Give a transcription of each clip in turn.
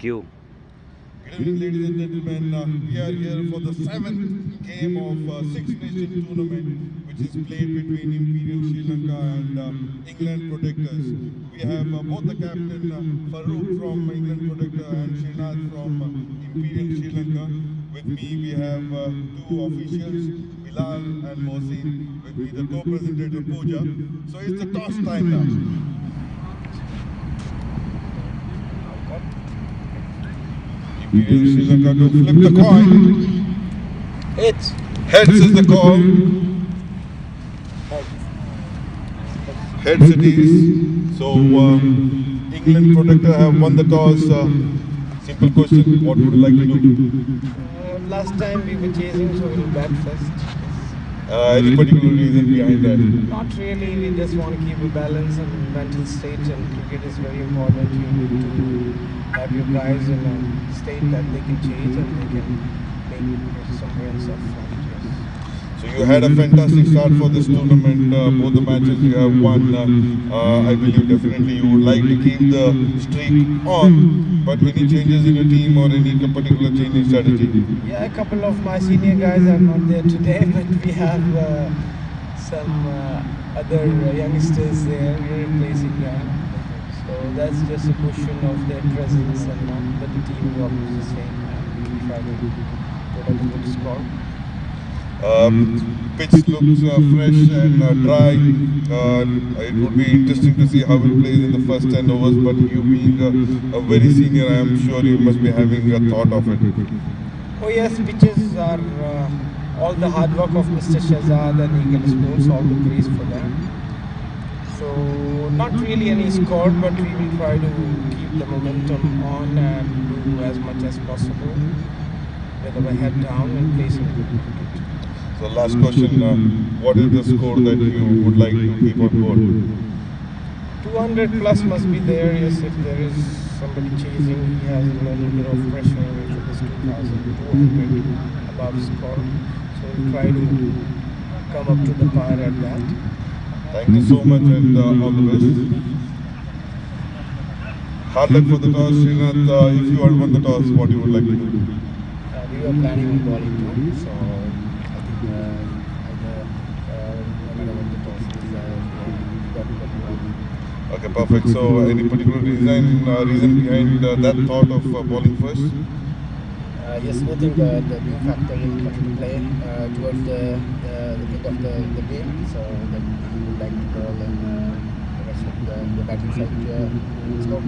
Thank you. Good evening, ladies and gentlemen. We are here for the seventh game of Six Nation tournament, which is played between Imperial Sri Lanka and England Protectors. We have both the captain Farouk from England Protector and Srinath from Imperial Sri Lanka. With me, we have two officials, Bilal and Mohsin. With me, the co-presentator Pooja. So it's the toss time now. Imperial Sri Lanka to flip the coin. It's Heads is the call. Heads it is. So England Protector have won the toss. Simple question: what would you like to do? Last time we were chasing, so we'll bat first. Any particular reason behind that? Not really, we just want to keep a balance and mental state, and cricket is very important. You need to have your guys in a state that they can change and they can make some wins of it. So you had a fantastic start for this tournament. Both the matches you have won. I believe definitely you would like to keep the streak on. But any changes in your team or any particular change in strategy? Yeah, a couple of my senior guys are not there today, but we have some other youngsters there. We're replacing them. So that's just a question of their presence and not that the team is always the same. And we try to put up a good score. Pitch looks fresh and dry. It would be interesting to see how it plays in the first 10 overs, but you being a very senior, I am sure you must be having a thought of it. Oh yes, pitches are all the hard work of Mr. Shahzad and Eagle Sports, all the praise for them. So not really any score, but we will try to keep the momentum on and do as much as possible with our head down and play some good cricket. So last question, what is the score that you would like to keep on board? 200 plus must be there, yes, if there is somebody chasing, he has a little bit of pressure with this 2,200 above score. So we'll try to come up to the par at that. Thank you so much and all the best. Hard luck for the toss, Srinath. If you had won the toss, what you would like to do? We were planning on bowling too, so I think no matter what the toss is, we got what we want. Okay, perfect. So any particular reason behind that thought of bowling first? Yes, I think the new factor will come into play towards the end of the game, so that we would like to ball and the rest of the batting side slow.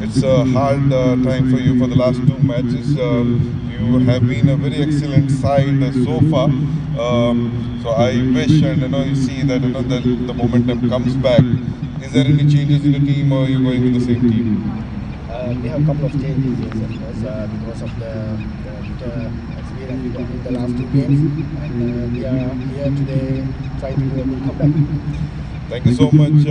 It's a hard time for you for the last two matches. You have been a very excellent side so far. So I wish and you see that the momentum comes back. Is there any changes in the team, or are you going with the same team? We have a couple of changes, yes, of course, because of the experience we got in the last two games, and we are here today trying to do a good comeback. Thank you so much.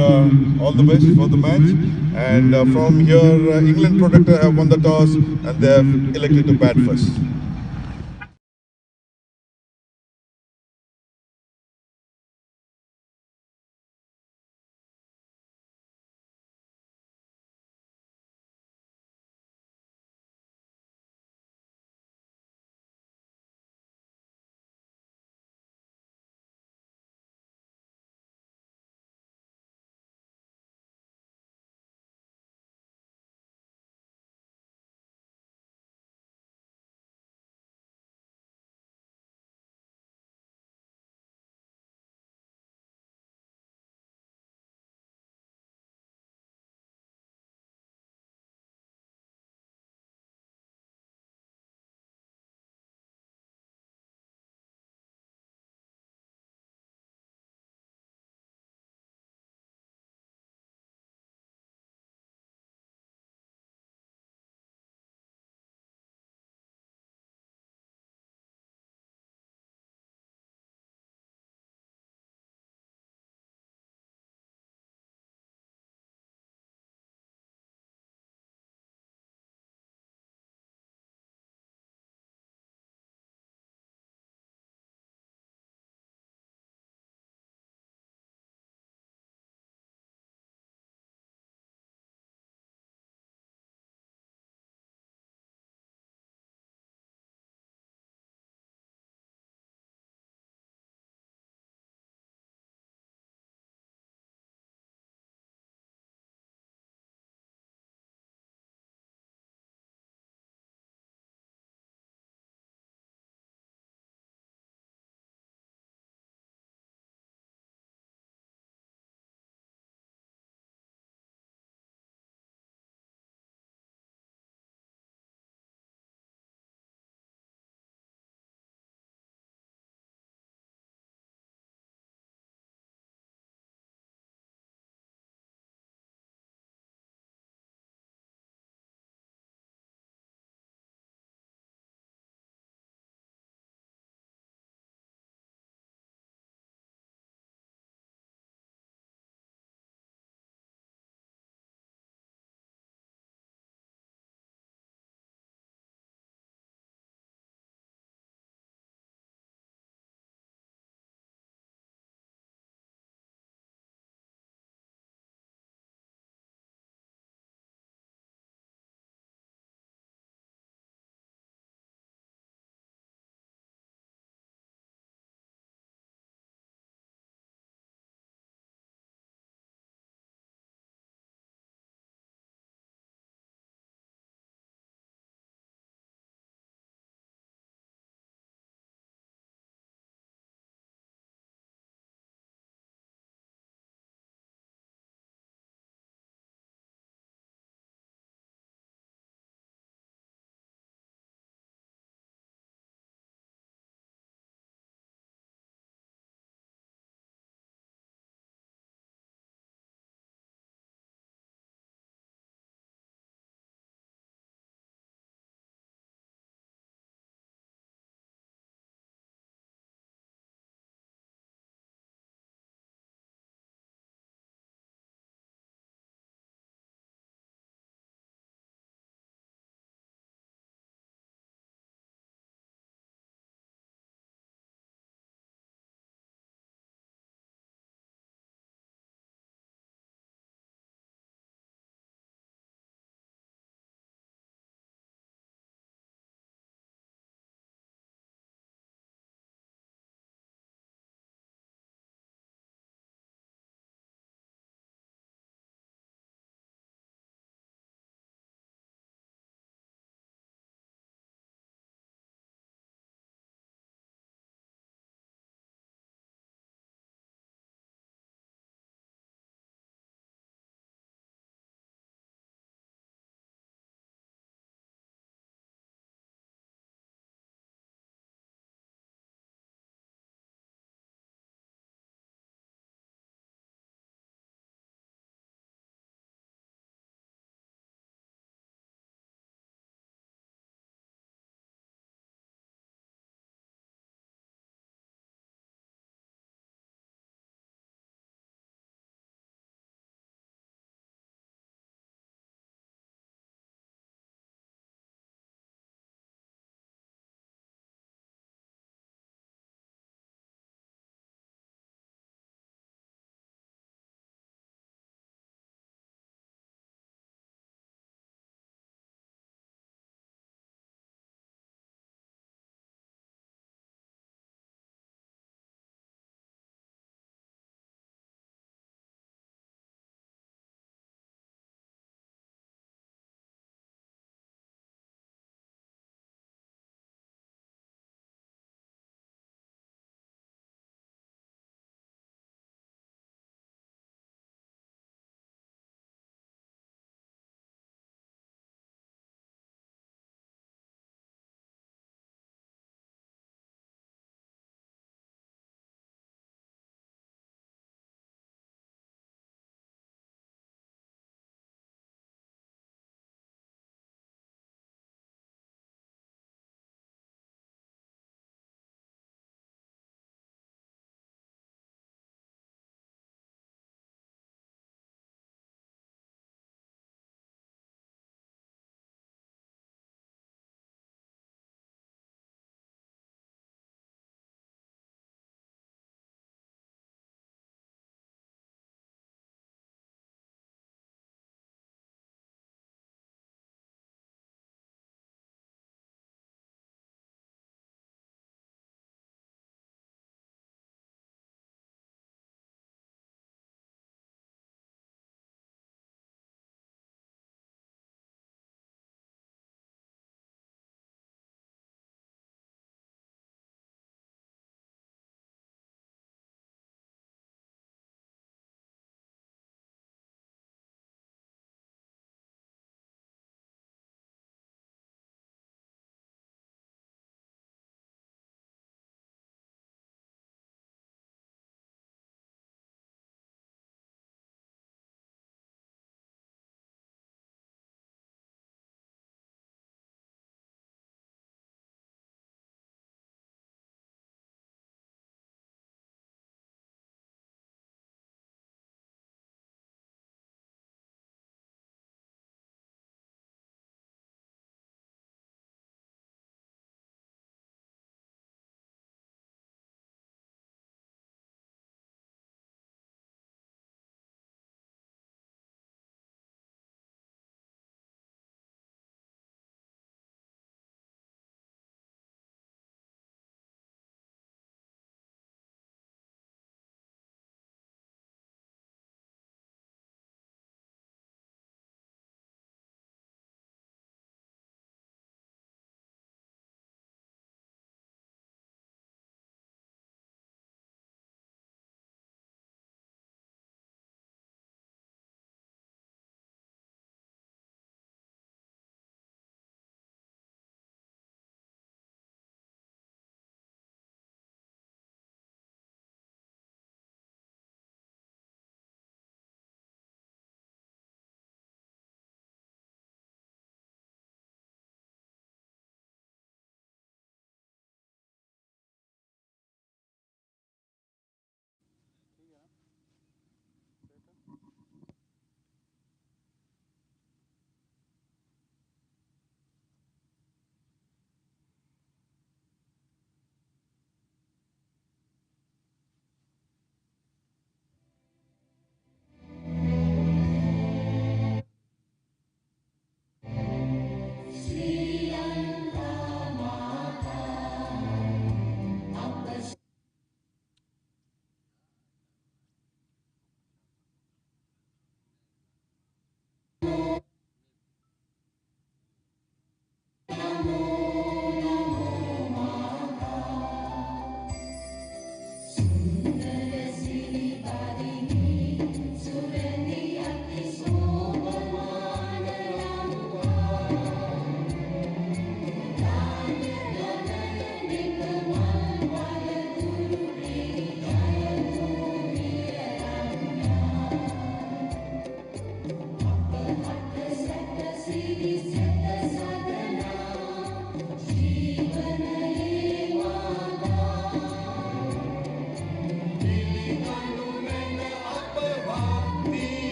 All the best for the match. And from here, England Protector have won the toss and they have elected to bat first.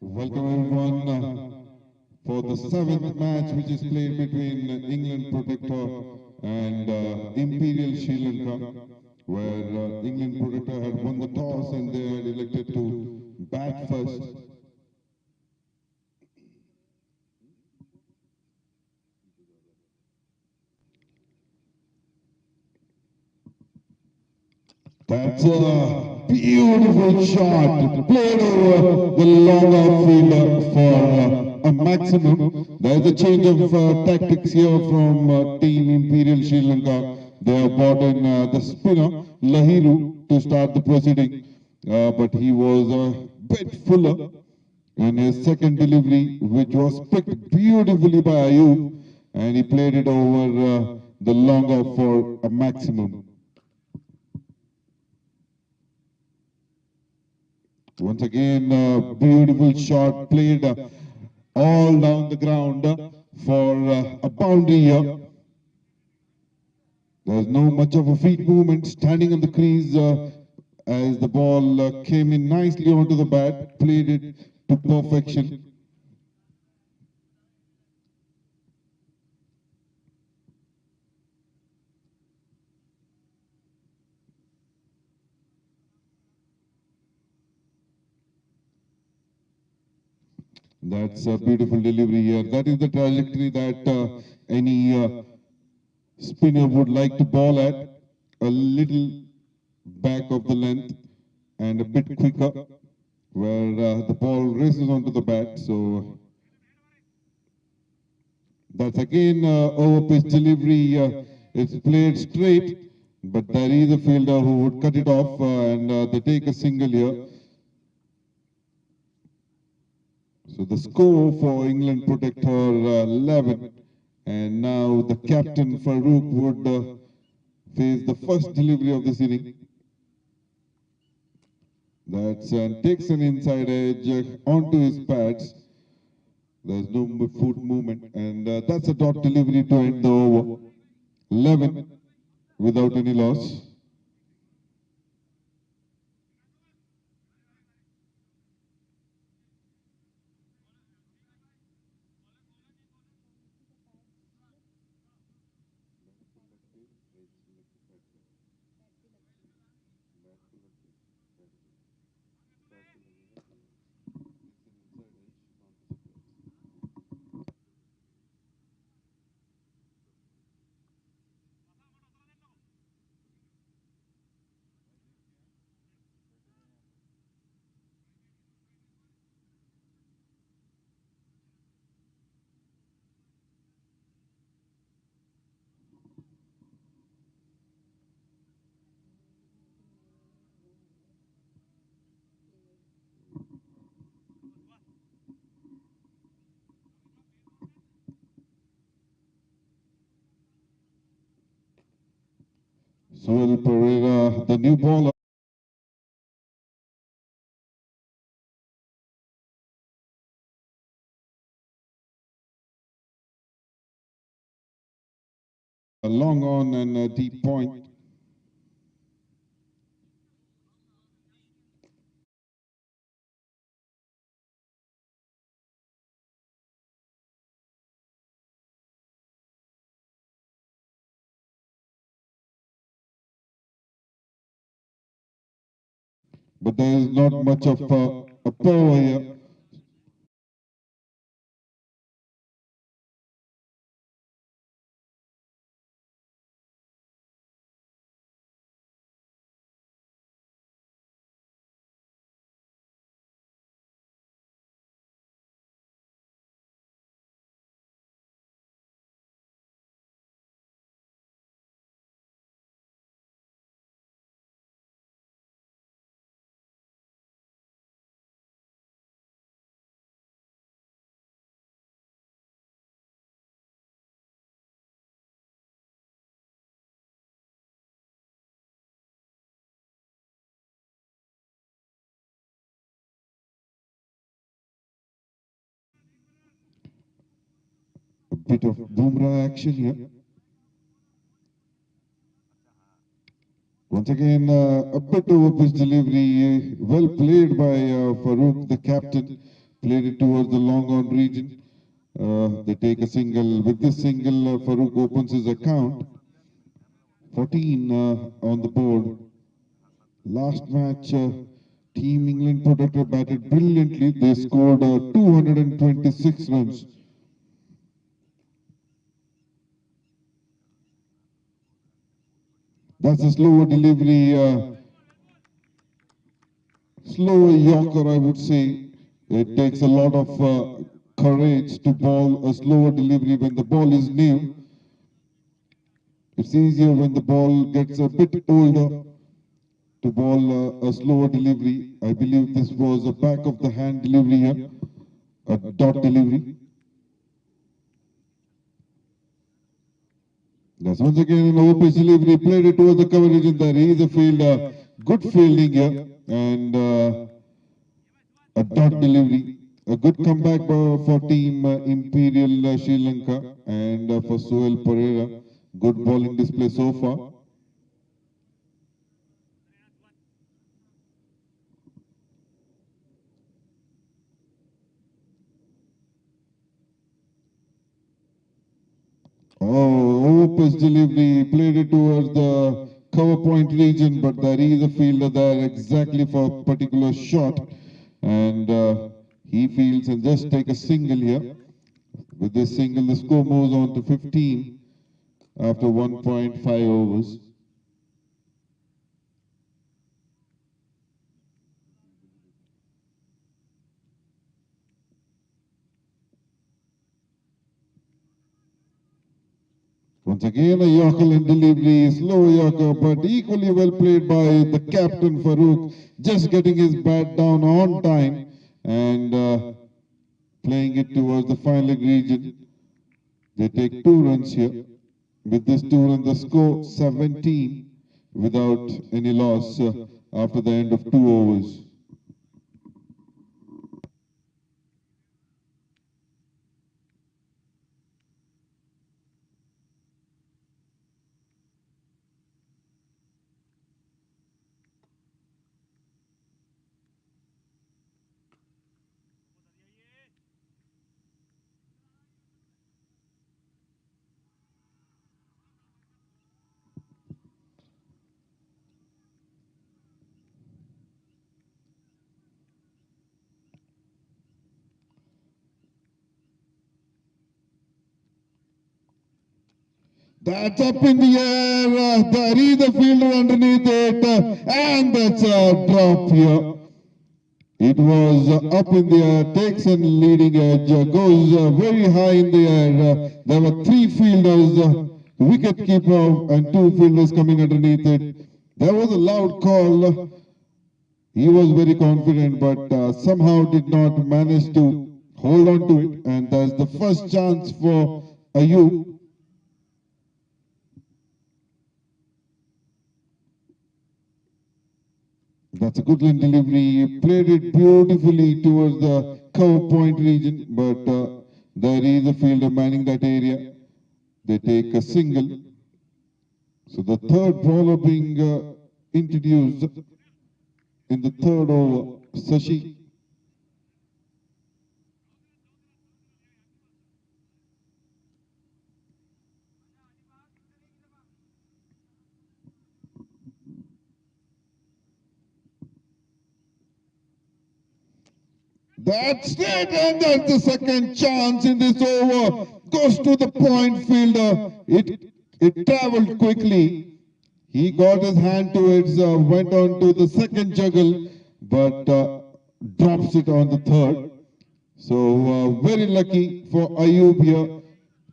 Welcome everyone for the seventh match which is played between England Protektor and Imperial Sri Lanka, where England Protektor had won the toss and they had elected to bat first. That's a beautiful shot, played over the long outfielder for a maximum. There's a change of tactics here from Team Imperial Sri Lanka. They have brought in the spinner, Lahiru, to start the proceeding. But he was a bit fuller in his second delivery, which was picked beautifully by Ayub, and he played it over the long off for a maximum. Once again, beautiful shot played all down the ground for a boundary here. There's no much of a feet movement, standing on the crease as the ball came in nicely onto the bat, played it to perfection. That's a beautiful delivery here. That is the trajectory that any spinner would like to ball at. A little back of the length and a bit quicker, where the ball races onto the bat. So that's again over pitch delivery. It's played straight, but there is a fielder who would cut it off and they take a single here. So the score for England Protector 11, and now the captain Farouk would face the first delivery of this inning. That's takes an inside edge onto his pads. There's no foot movement, and that's a dot delivery to end the over. 11 without any loss. Suel Pereira, the new bowler. A long on and a deep point. But there is not much of a power here. A bit of Bumrah action here. Once again, a bit over pitch delivery, well played by Farouk, the captain, played it towards the long on region. They take a single. With this single, Farouk opens his account. 14 on the board. Last match, Team England Protector batted brilliantly. They scored 226 runs. That's a slower delivery, slower Yorker, I would say. It takes a lot of courage to bowl a slower delivery when the ball is new. It's easier when the ball gets a bit older to bowl a slower delivery. I believe this was a back of the hand delivery here, a dot delivery. That's once again an over-pitch delivery, played it towards the coverage in there. He is a fielder, good fielding here, and a dot delivery. A good comeback for Team Imperial Sri Lanka and for Sohail Pereira. Good bowling display so far. Oh, over-pitch delivery, played it towards the cover point region, but there is a fielder there exactly for a particular shot. And he fields and just take a single here. With this single, the score moves on to 15 after 1.5 overs. Once again, a Yorker and delivery, slow Yorker, but equally well played by the captain Farouk, just getting his bat down on time and playing it towards the final leg region. They take 2 runs here. With this 2 runs, the score 17 without any loss after the end of 2 overs. That's up in the air, there is a fielder underneath it, and that's a drop here. It was up in the air, takes a leading edge, goes very high in the air. There were 3 fielders, wicket keeper and 2 fielders coming underneath it. There was a loud call. He was very confident, but somehow did not manage to hold on to it. And that's the first chance for Ayub. That's a good line delivery. He played it beautifully towards the cover point region, but there is a fielder manning that area. They take a single. So the third bowler being introduced in the third over, Sashi. That's it, and that's the second chance in this over. Goes to the point fielder. It traveled quickly. He got his hand to it, went on to the second juggle, but drops it on the third. So very lucky for Ayub here.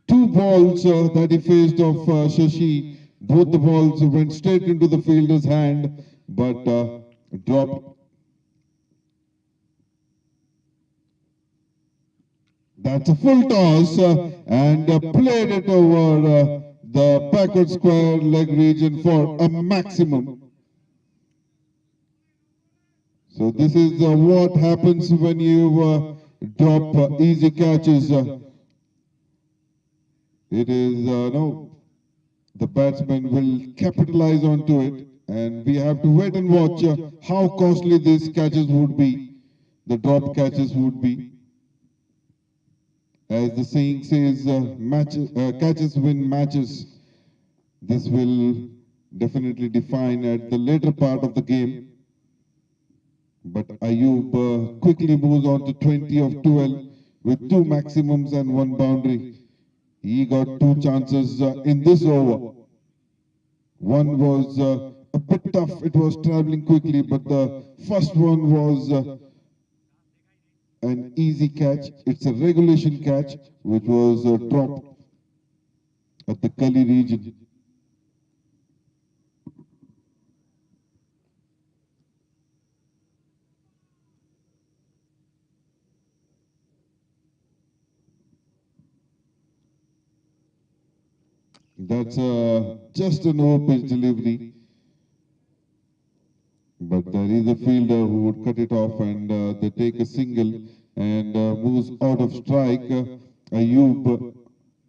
2 balls that he faced of Shashi. Both the balls went straight into the fielder's hand, but dropped. That's a full toss and played it over the backward square leg region for a maximum. So this is what happens when you drop easy catches. It is, no, the batsman will capitalize onto it, and we have to wait and watch how costly these catches would be, the drop catches would be. As the saying says, catches win matches. This will definitely define at the later part of the game. But Ayub quickly moves on to 20 of 12 with 2 maximums and 1 boundary. He got 2 chances in this over. One was a bit tough, it was traveling quickly, but the first one was an easy catch. It's a regulation catch which was dropped at the gully region. That's just an over-pitch delivery. But there is a fielder who would cut it off and they take a single and moves out of strike. Ayub,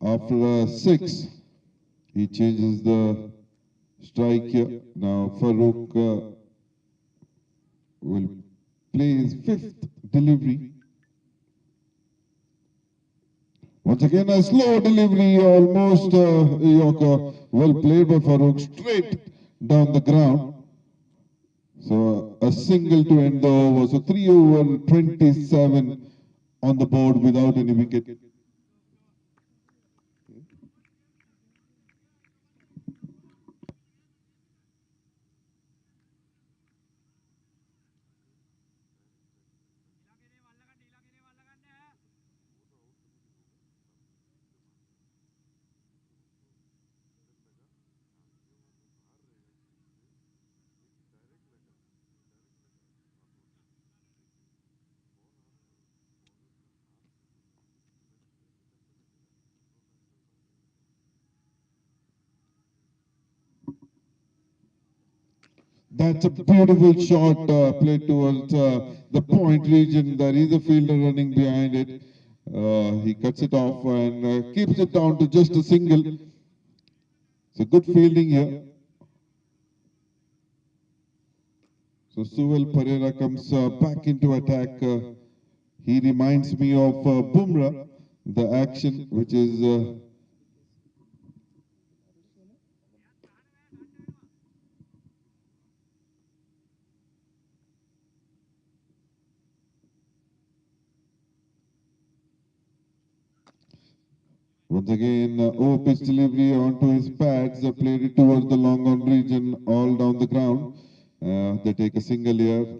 after a 6, he changes the strike here. Now Farouk will play his 5th delivery. Once again, a slow delivery, almost Yorker. Well played by Farouk, straight down the ground. So a single to end the over. So 3 over 27 on the board without any wicket. That's a beautiful shot played towards the point region. There is a fielder running behind it. He cuts it off and keeps it down to just a single. It's a good fielding here. So Suvel Pereira comes back into attack. He reminds me of Bumrah, the action which is once again over-pitch delivery onto his pads, played it towards the long on region, all down the ground. They take a single here.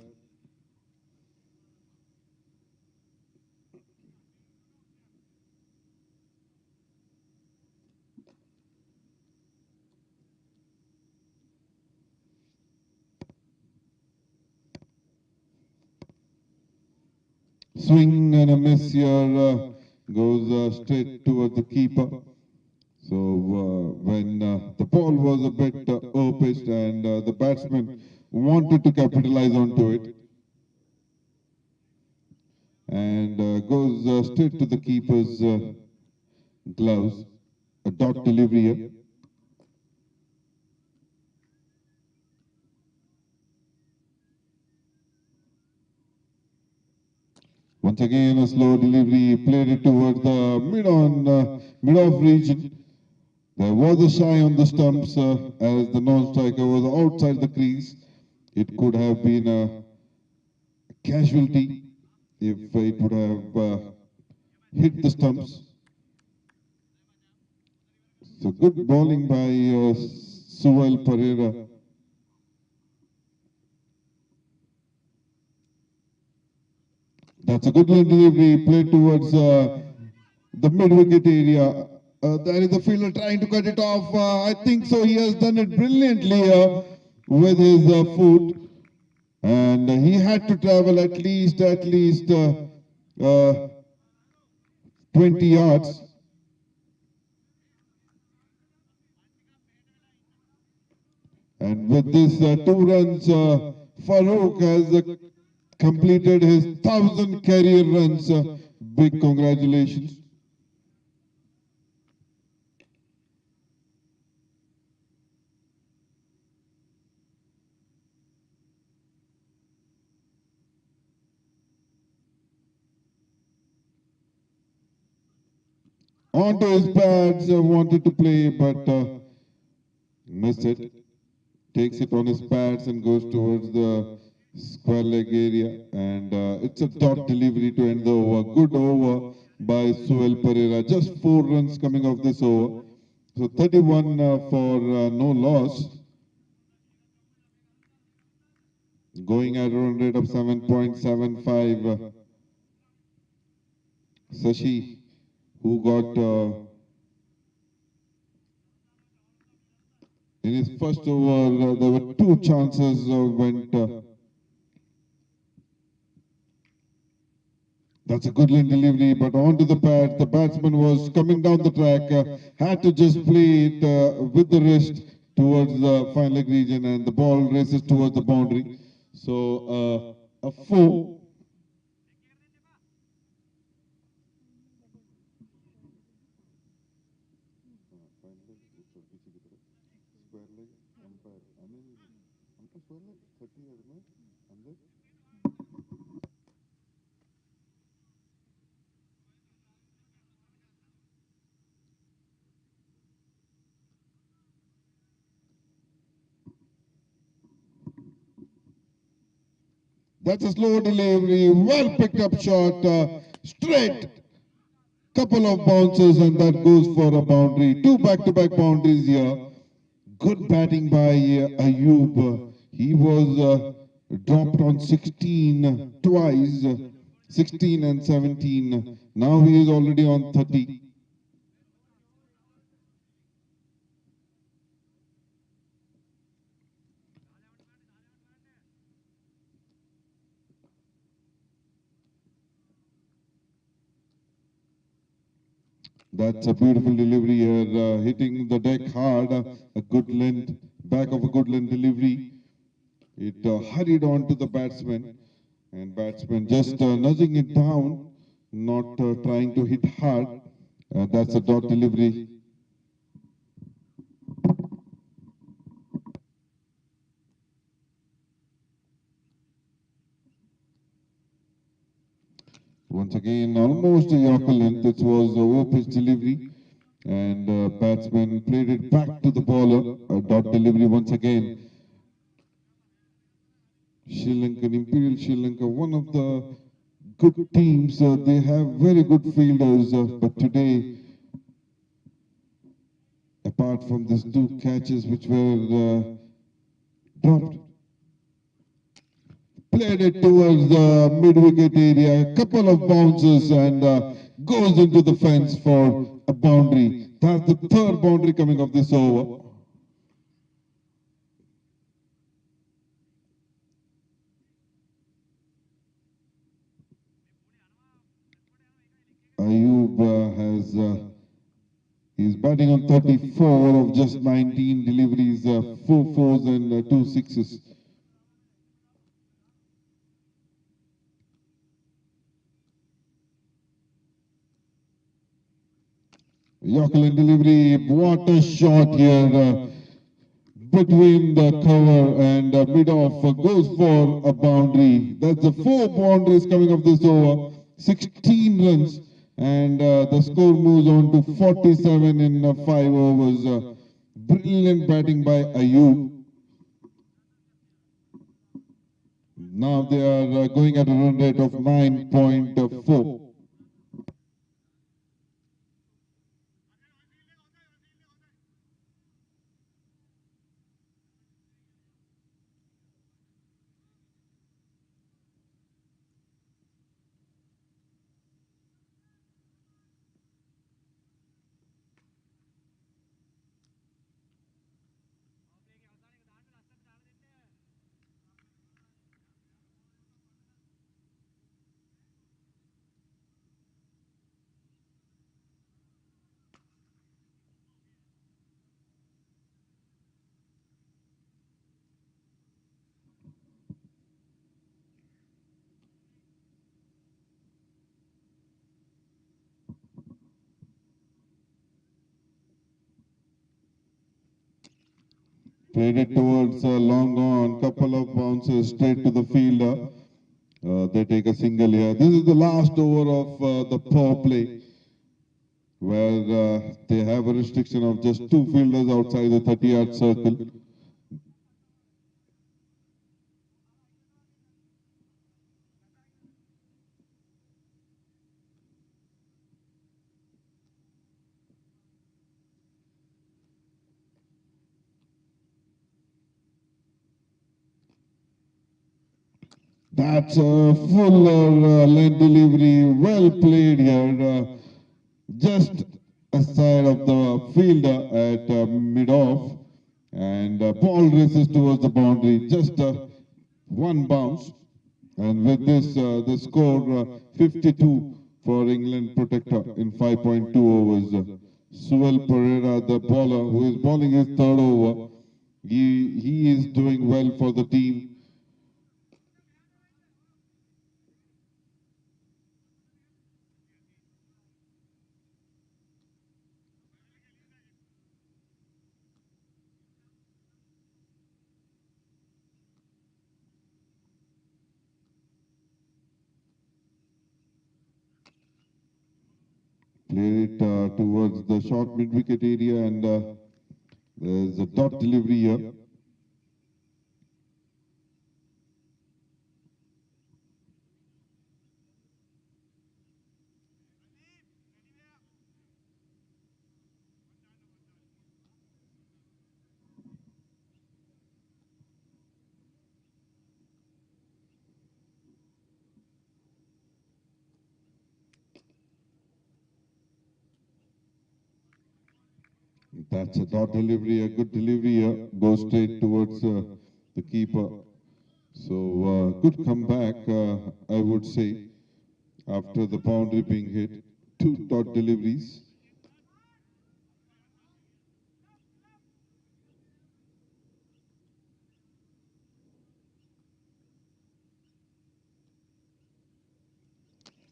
Swing and a miss here, goes straight towards the keeper. So when the ball was a bit over-pitched and the batsman wanted to capitalize onto it, and goes straight to the keeper's gloves, a dot delivery here. Once again, a slow delivery, played it towards the mid-off region. There was a shy on the stumps as the non-striker was outside the crease. It could have been a casualty if it would have hit the stumps. So good bowling by Suvel Pereira. That's a good delivery, played towards the mid-wicket area. There is a fielder trying to cut it off. I think so. He has done it brilliantly with his foot, and he had to travel at least 20 yards. And with this 2 runs, Farouk has completed his 1,000 career runs. Big congratulations. Onto his pads, wanted to play, but missed it. Takes it on his pads and goes towards the square leg area. And it's a dot delivery to end the over. Good over by Suel Pereira. Just 4 runs coming off this over. So 31 for no loss. Going at a run rate of 7.75. Sashi, who got in his first over, there were 2 chances went. That's a good line delivery, but onto the pad. The batsman was coming down the track, had to just play it with the wrist towards the fine leg region, and the ball races towards the boundary. So a 4. That's a slow delivery, well picked up shot, straight. Couple of bounces and that goes for a boundary. 2 back-to-back boundaries here. Good batting by Ayub. He was dropped on 16 twice, 16 and 17. Now he is already on 30. That's a beautiful delivery here, hitting the deck hard, a good length, back of a good length delivery. It hurried on to the batsman, and batsman just nudging it down, not trying to hit hard. That's a dot delivery. Once again, almost a Yorker length. It was a over-pitch delivery, and batsman played it back to the bowler. A dot delivery once again. Sri Lankan, Imperial Sri Lanka, one of the good teams. They have very good fielders, but today, apart from these 2 catches which were dropped, played it towards the mid-wicket area, a couple of bounces and goes into the fence for a boundary. That's the 3rd boundary coming off this over. Ayub he's batting on 34 of just 19 deliveries, 4 fours and 2 sixes. Yorker delivery, what a shot here between the cover and mid-off, goes for a boundary. That's the 4 boundaries coming off this over, 16 runs, and the score moves on to 47 in 5 overs. Brilliant batting by Ayub. Now they are going at a run rate of 9.4. Played it towards long on, couple of bounces straight to the fielder. They take a single here. This is the last over of the power play. where they have a restriction of just 2 fielders outside the 30-yard circle. That's a fuller length delivery, well played here, just aside of the fielder at mid-off, and ball races towards the boundary, just one bounce, and with this, the score 52 for England Protector in 5.2 overs. Suel Pereira, the bowler, who is bowling his third over, he is doing well for the team. Played it towards the short mid-wicket area, and there's a dot delivery here. That's a dot delivery, a good delivery here. Goes straight towards the keeper. So good comeback, I would say, after the boundary being hit. 2 dot deliveries.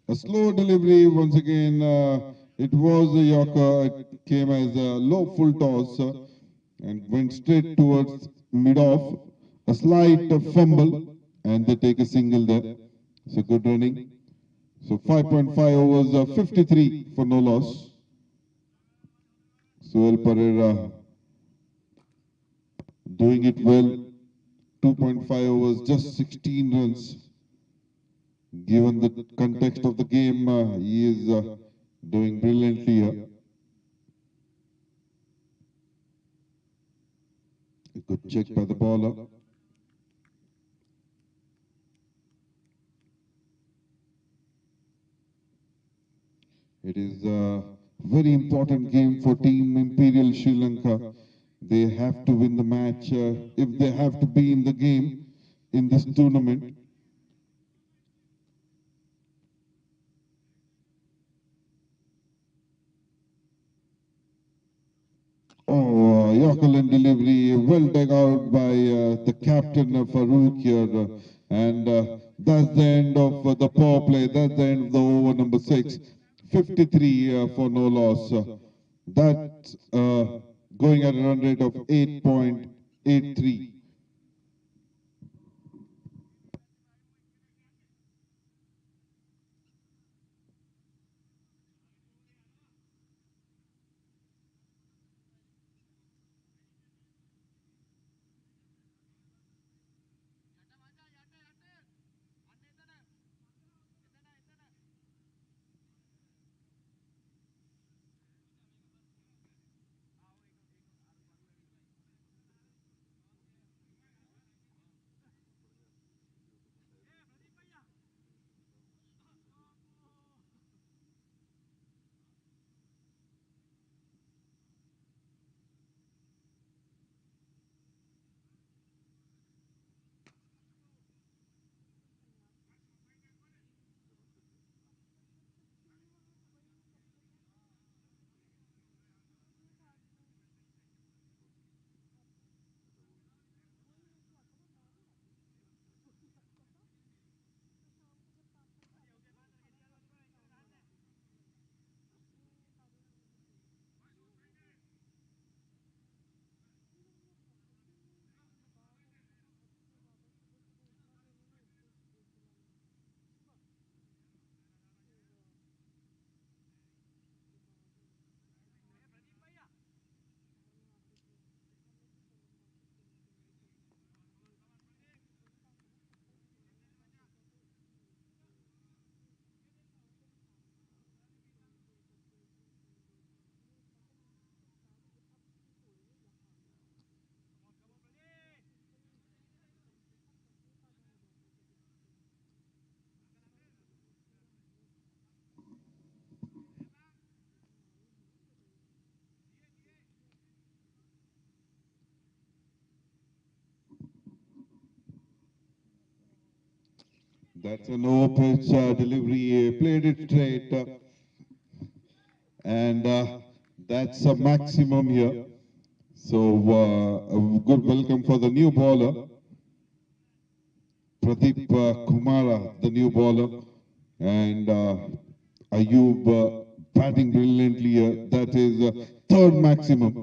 A slow delivery once again. It was a Yorker. It came as a low full toss and went straight towards mid-off. A slight fumble, and they take a single there. So good running. So 5.5 overs, 53 for no loss. Suel Pereira doing it well. 2.5 overs, just 16 runs. Given the context of the game, he is doing brilliantly here. A good check by the bowler. It is a very important game for Team Imperial Sri Lanka. They have to win the match if they have to be in the game in this tournament. Oh, Yorkerland delivery, well dug out by the captain of Farouk here. And that's the end of the power play. That's the end of the over number 6. 53 for no loss. That's going at a run rate of 8.83. That's an over-pitch delivery, played it straight, and that's a maximum here. So a good welcome for the new bowler, Pradeep Kumara, the new bowler, and Ayub batting brilliantly here. That is third maximum.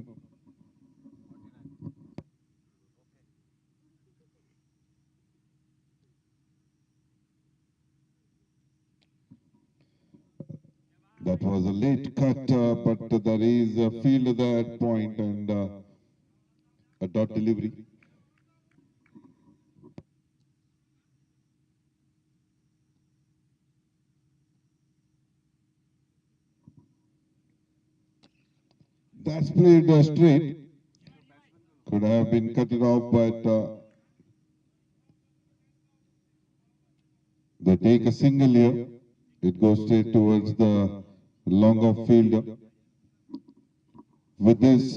That was a late cut, but there is a field at that point and a dot delivery. That's played straight. Could have been cut it off, but they take a single here. It goes straight towards the longer fielder. With this,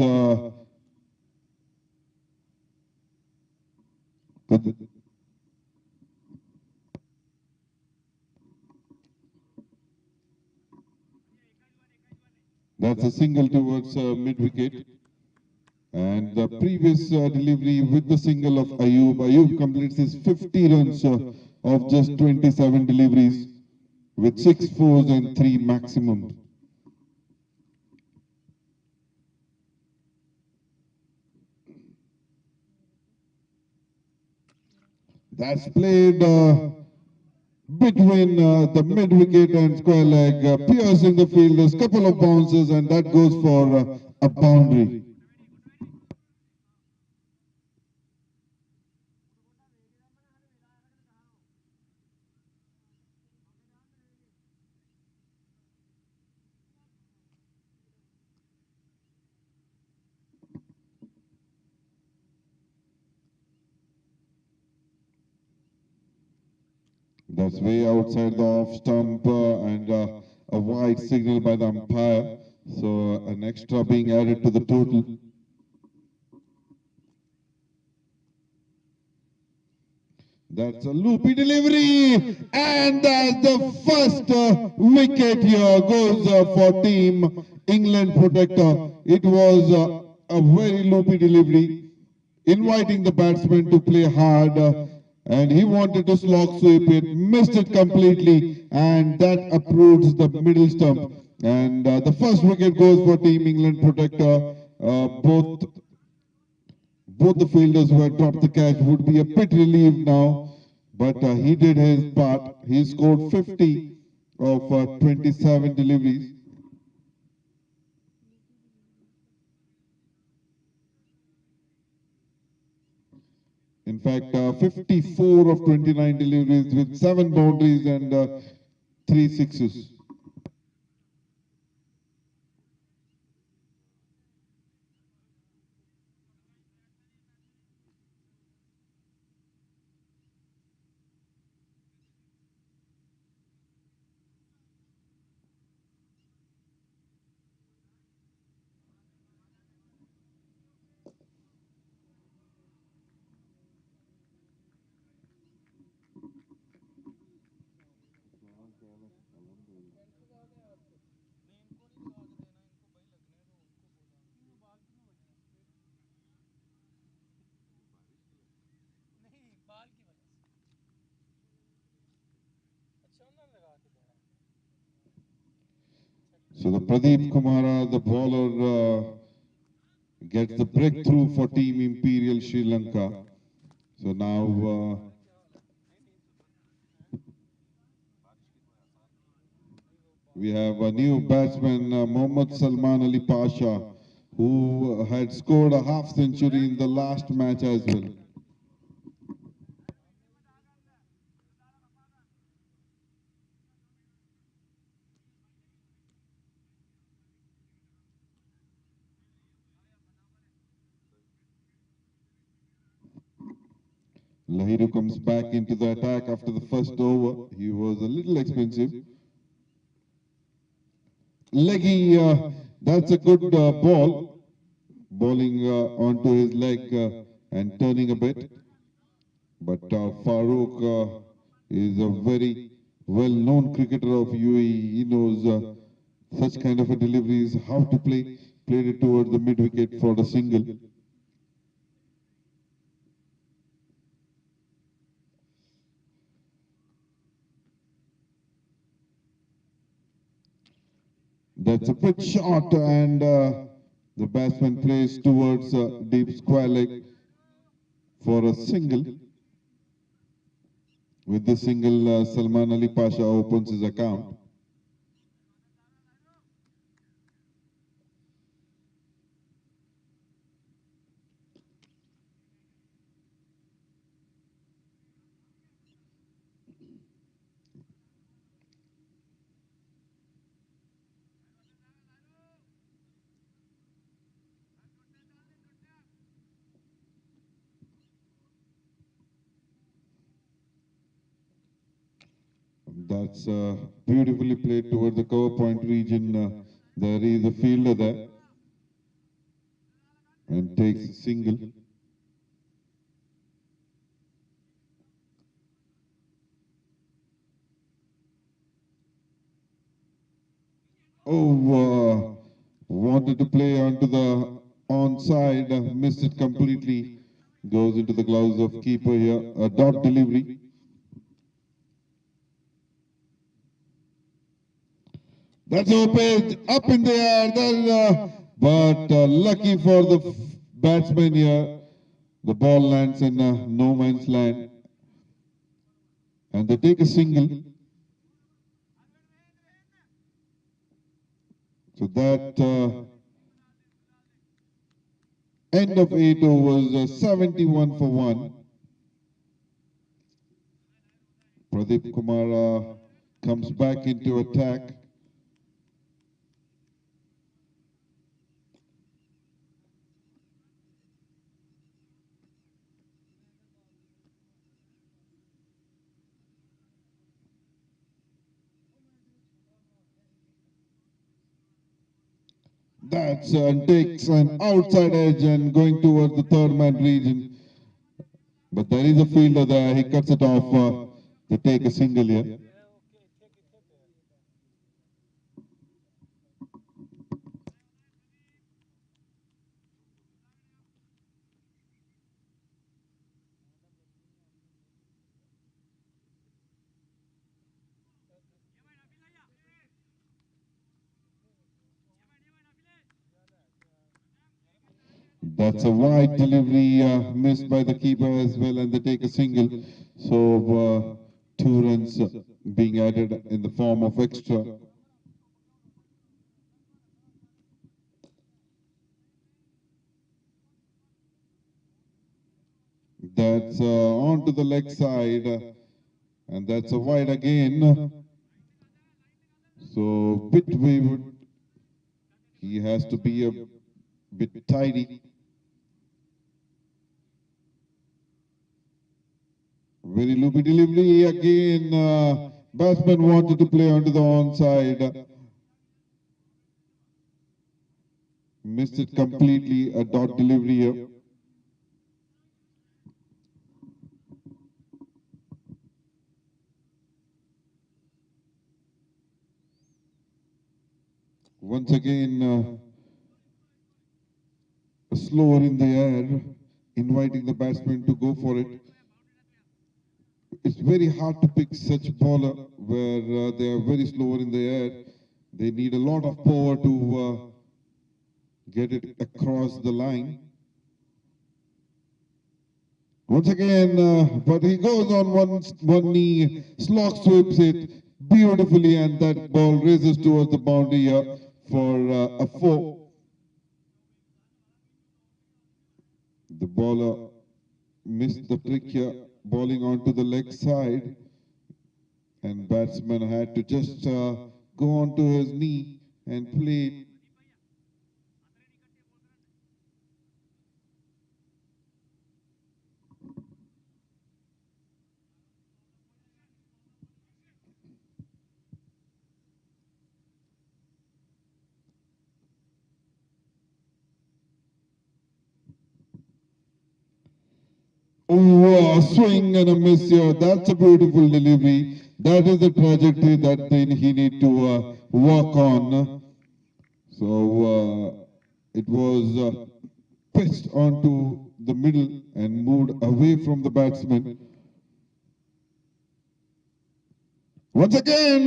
with that's a single towards mid-wicket. And the previous delivery with the single of Ayub. Ayub completes his 50 runs of just 27 deliveries with 6 fours and 3 maximums. That's played between the mid-wicket and square leg, piercing the fielders, couple of bounces, and that goes for a boundary. That's way outside the off stump and a wide signal by the umpire. So an extra being added to the total. That's a loopy delivery, and that's the first wicket here goes for Team England Protector. It was a very loopy delivery, inviting the batsman to play hard, and he wanted to slog sweep it, missed it completely, and that approves the middle stump. And the first wicket goes for Team England Protector. Both the fielders who had dropped the catch would be a bit relieved now, but he did his part. He scored 50 of 27 deliveries. In fact, 54 of 29 deliveries with 7 boundaries and 3 sixes. So the Pradeep Kumara, the bowler, gets the breakthrough for Team Imperial Sri Lanka. So now we have a new batsman, Mohammad Salman Ali Pasha, who had scored a half century in the last match as well. Lahiru comes back into the attack after the first over. He was a little expensive. Leggy, that's a good ball. Bowling onto his leg and turning a bit. But Farooq He is a very well-known cricketer of UAE. He knows such kind of a deliveries, how to play. Played it towards the mid-wicket for the single. That's a bit short, and the batsman plays towards deep square leg for a single. With this single, Salman Ali Pasha opens his account. That's beautifully played towards the cover point region. There is a fielder there and takes a single. Oh, wanted to play onto the onside, missed it completely. Goes into the gloves of keeper here. A dot delivery. That's opened up in the air. But lucky for the batsman here, the ball lands in no man's land. And they take a single. So that end of 8 overs, 71 for 1. Pradeep Kumar comes back into attack. That's takes an outside edge and going towards the third man region. But there is a fielder there. He cuts it off. They take a single here. That's a wide delivery missed by the keeper as well, and they take a single. So 2 runs being added in the form of extra. That's onto the leg side, and that's a wide again. So bit wayward. He has to be a bit tidy. Very loopy delivery again. Batsman wanted to play onto the onside. Missed it completely. A dot delivery here. Once again, slower in the air, inviting the batsman to go for it. It's very hard to pick such bowler where they are very slower in the air. They need a lot of power to get it across the line. Once again, but he goes on one knee, slog sweeps it beautifully, and that ball races towards the boundary for a 4. The bowler missed the trick here, bowling onto the leg side, and batsman had to just go onto his knee and play. Oh, a swing and a miss here. That's a beautiful delivery. That is the trajectory that then he need to work on. So it was pitched onto the middle and moved away from the batsman. Once again,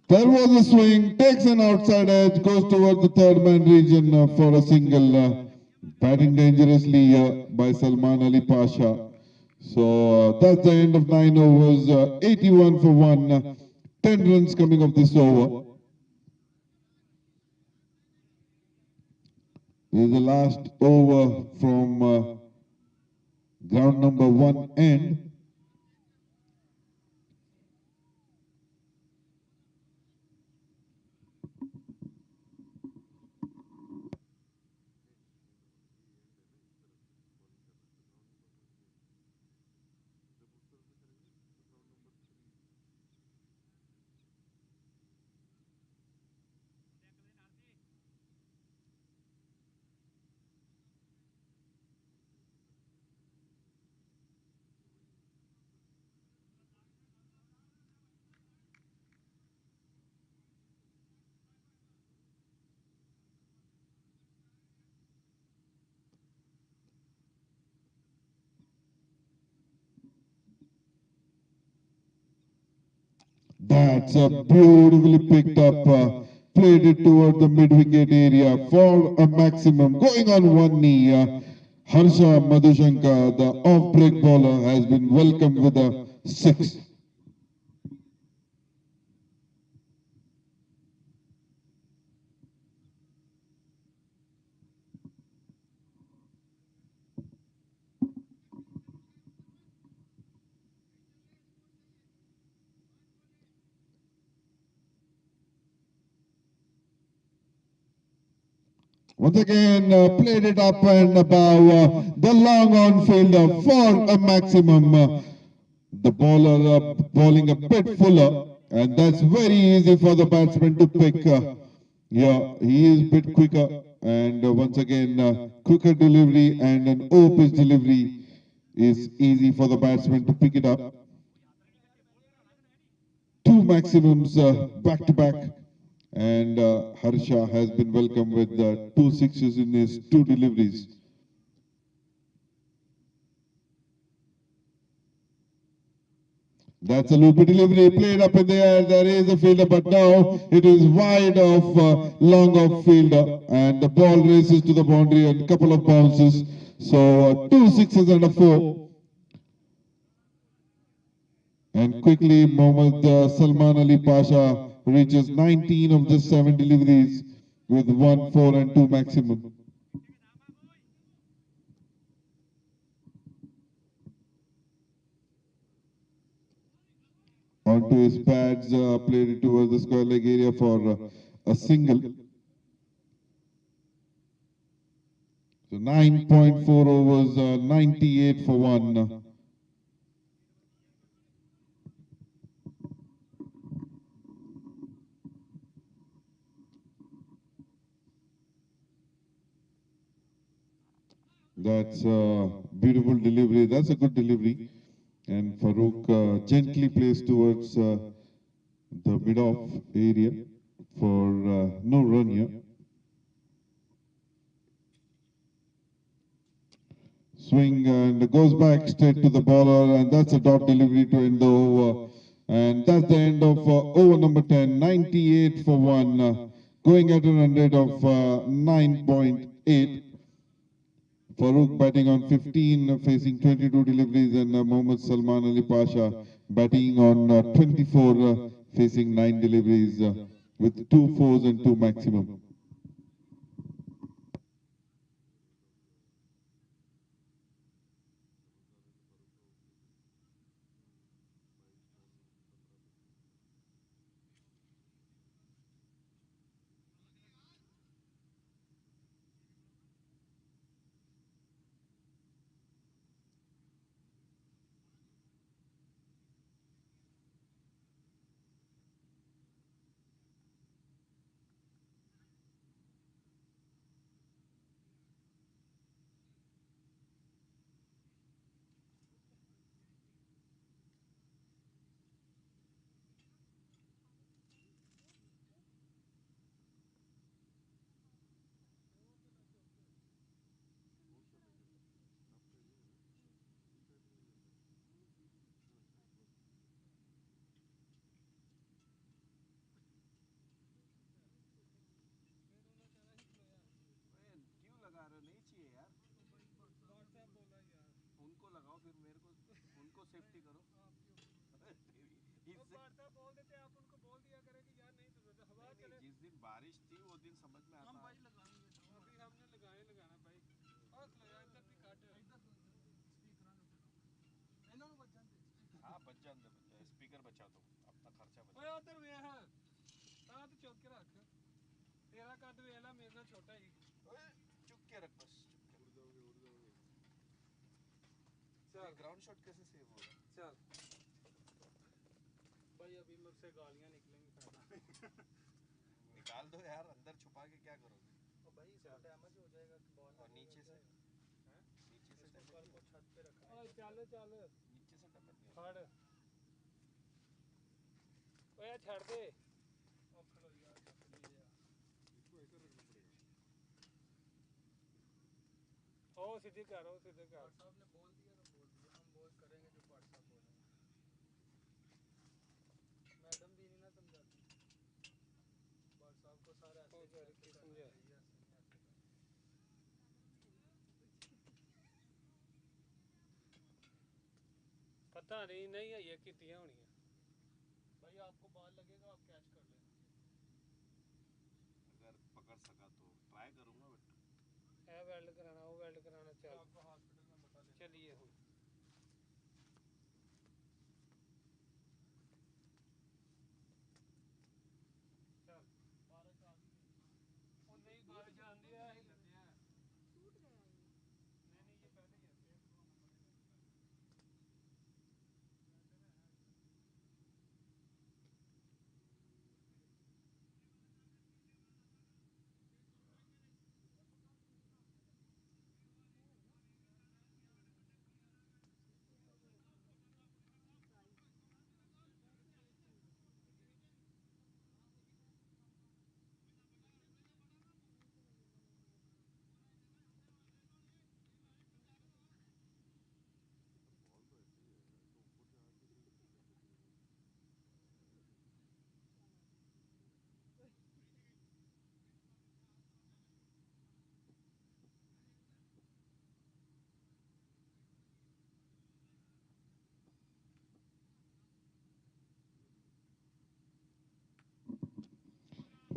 there was a swing, takes an outside edge, goes towards the third man region for a single. Batting dangerously by Salman Ali Pasha. So that's the end of 9 overs, 81 for 1, 10 runs coming off this over. This is the last over from ground number 1 end. That's a beautifully picked up, played it toward the mid-wicket area for a maximum. Going on one knee, Harsha Madhushanka, the off-break bowler, has been welcomed with a 6. Once again, played it up and above the long on fielder for a maximum. The bowler bowling a bit fuller, and that's very easy for the batsman to pick. Yeah, he is a bit quicker, and once again, quicker delivery and an O-pitch delivery is easy for the batsman to pick it up. 2 maximums back to back. And Harsha has been welcomed with 2 sixes in his 2 deliveries. That's a loopy delivery played up in the air. There is a fielder, but now it is wide of long off fielder, and the ball races to the boundary and a couple of bounces. So 2 sixes and a 4. And quickly, Mohammad Salman Ali Pasha reaches 19 of the 7 deliveries with 1, 4 and 2 maximum. Onto his pads, played it towards the square leg area for a single. So 9.4 overs, 98 for 1. That's a beautiful delivery. That's a good delivery. And Farouk gently plays towards the mid-off area for no run here. Swing and goes back straight to the bowler, and that's a dot delivery to end the over. And that's the end of over number 10, 98 for 1, going at a run rate of 9.8. Farouk batting on 15, facing 22 deliveries, and Mohammad Salman Ali Pasha batting on 24, facing 9 deliveries, with 2 fours and 2 maximum. फिर मेरे को उनको safety करो। बोल देते आप उनको बोल दिया करें कि यार नहीं जरूरत है हवा चले। जिस दिन बारिश थी वो दिन समझ में आता। हम भाई लगाएंगे अभी हमने लगाना भाई और लगा इधर भी काट इधर स्पीकर इन्हों बच जाते। हाँ बच जाते स्पीकर बचा दो अपना खर्चा बचा। ओए उधर वे है ता तो चौक के रख तेरा कद वेला मेरा छोटा ही। ओए चुप के रख बस उड़ जाओगे। चल ग्राउंड शॉट कैसे सेव होगा? चल भाई अभी मुझसे गालियां निकलेंगी फायदा निकाल दो यार अंदर छुपा के क्या करोगे? तो भाई इसको डैमेज हो जाएगा बॉल और नीचे से बॉल को छत पे रखा है। चल नीचे से डैमेज नहीं फड़ ओए छोड़ दे ओ खलो यार इसको ऐसा रखना पड़ेगा। ओ सीधे कर साहब ने बोल दिया तो बोल दिया हम बोल करेंगे जो पाट साहब बोलेंगे। मैडम भी नहीं ना समझाती पाट साहब को सारे ऐसे समझा पता नहीं है ये कितियां होनी है भाई आपको बॉल लगेगा आप कैच कर लेना। अगर पकड़ सका तो ट्राई करूंगा बट ए वेल्ड कराना चल आपको हॉस्पिटल में बता ले चलिए हम चल बारिश आ गई और नहीं बारिश आंदी है ही लेते हैं टूट गया नहीं ये पहले ही है बॉल तो ऐसे ही है तो ऊपर से आके फिर कैसे करेगा?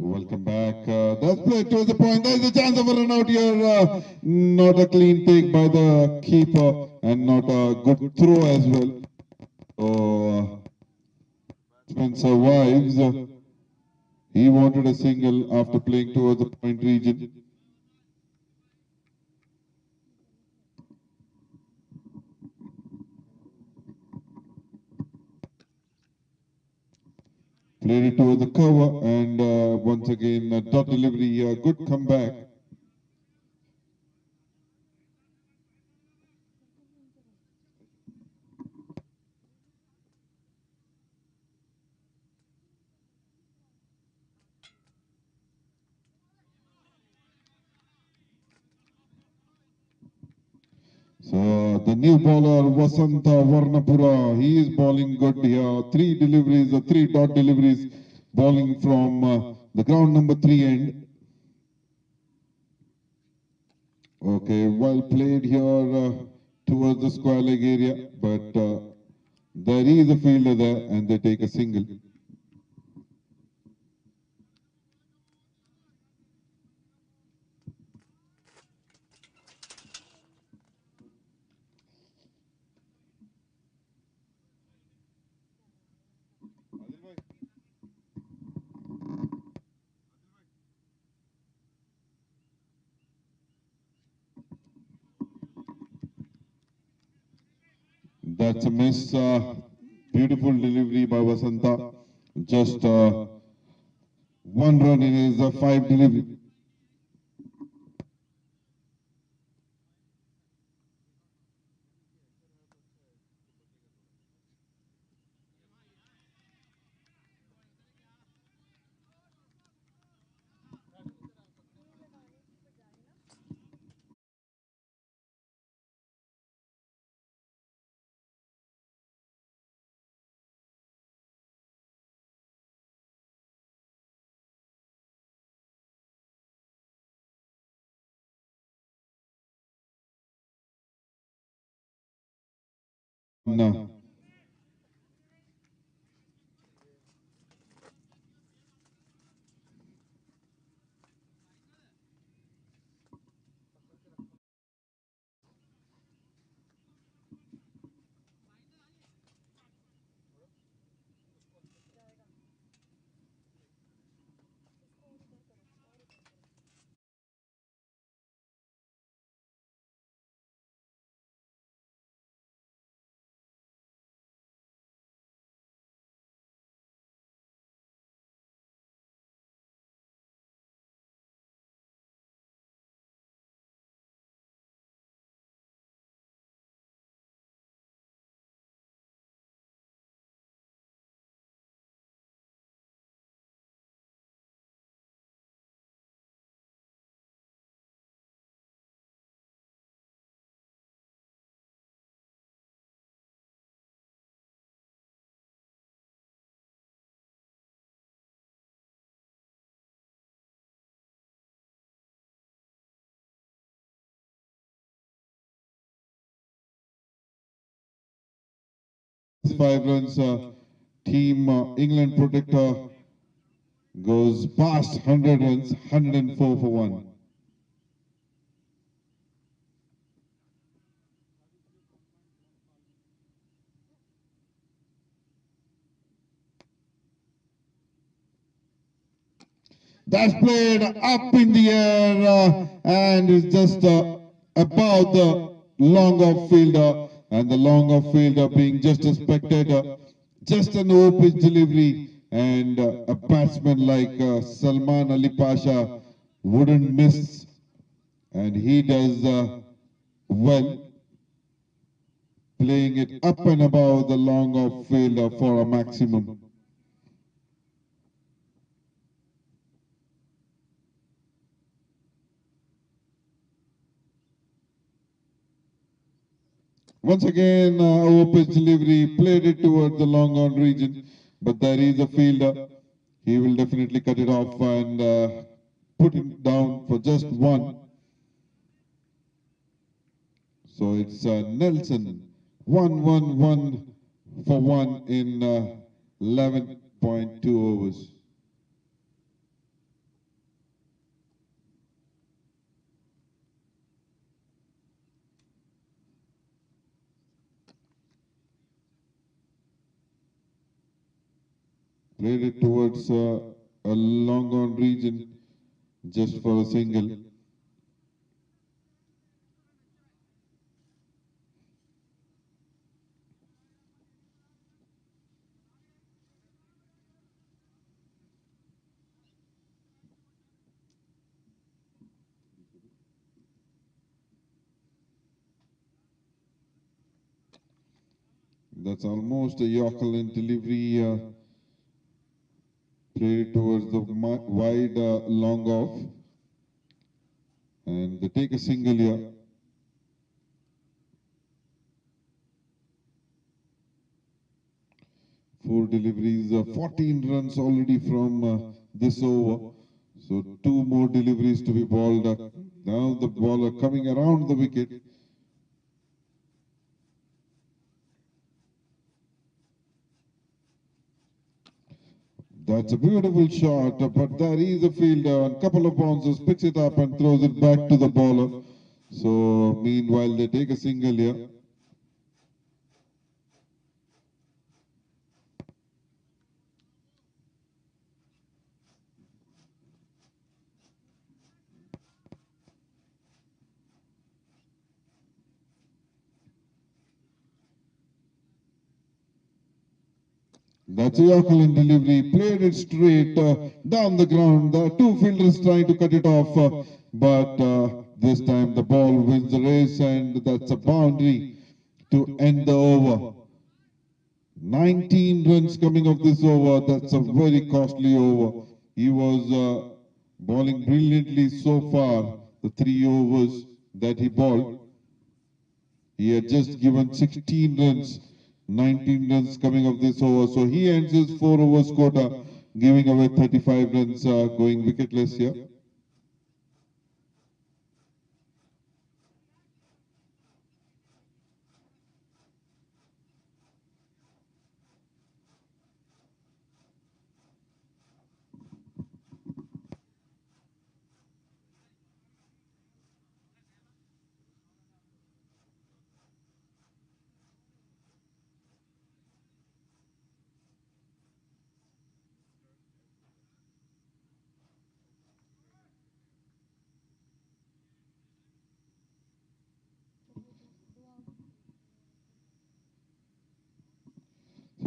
Welcome back. That's played towards the point. There is a chance of a run out here. Not a clean take by the keeper and not a good throw as well. So, batsman survives. He wanted a single after playing towards the point region. Played it towards the cover and once again a dot delivery, a good comeback. So the new bowler Vasanta Varnapura, he is bowling good here. Three deliveries, three dot deliveries, bowling from the ground number 3 end. Okay, well played here towards the square leg area, but there is a fielder there and they take a single. Adil भाई That's a miss. Beautiful delivery by Vasanta. Just one run in his 5 delivery. No. Five runs, team England Protector goes past 100 runs, 104 for 1. That's played up in the air and is just above the long off fielder, and the long off fielder being just a spectator, just an open delivery, and a batsman like Salman Ali Pasha wouldn't miss, and he does well, playing it up and above the long off fielder for a maximum. Once again, over pitch delivery, played it towards the long on region, but there is a fielder. He will definitely cut it off and put it down for just one. So it's Nelson, 1-1-1 for 1 in 11.2 overs. Played it towards a long on region just for a single. That's almost a Yorker in delivery. Played towards the wide long off. And they take a single here. Four deliveries, 14 runs already from this over. So two more deliveries to be balled. Now the baller coming around the wicket. That's a beautiful shot, but there is a fielder and couple of bouncers picks it up and throws it back to the bowler. So meanwhile they take a single here. That's a Yorker delivery, played it straight down the ground. The two fielders trying to cut it off, but this time the ball wins the race, and that's a boundary to end the over. 19 runs coming off this over, that's a very costly over. He was bowling brilliantly so far, the 3 overs that he bowled. He had just given 16 runs, 19 runs coming off this over. So he ends his 4 overs quota, giving away 35 runs, going wicketless here.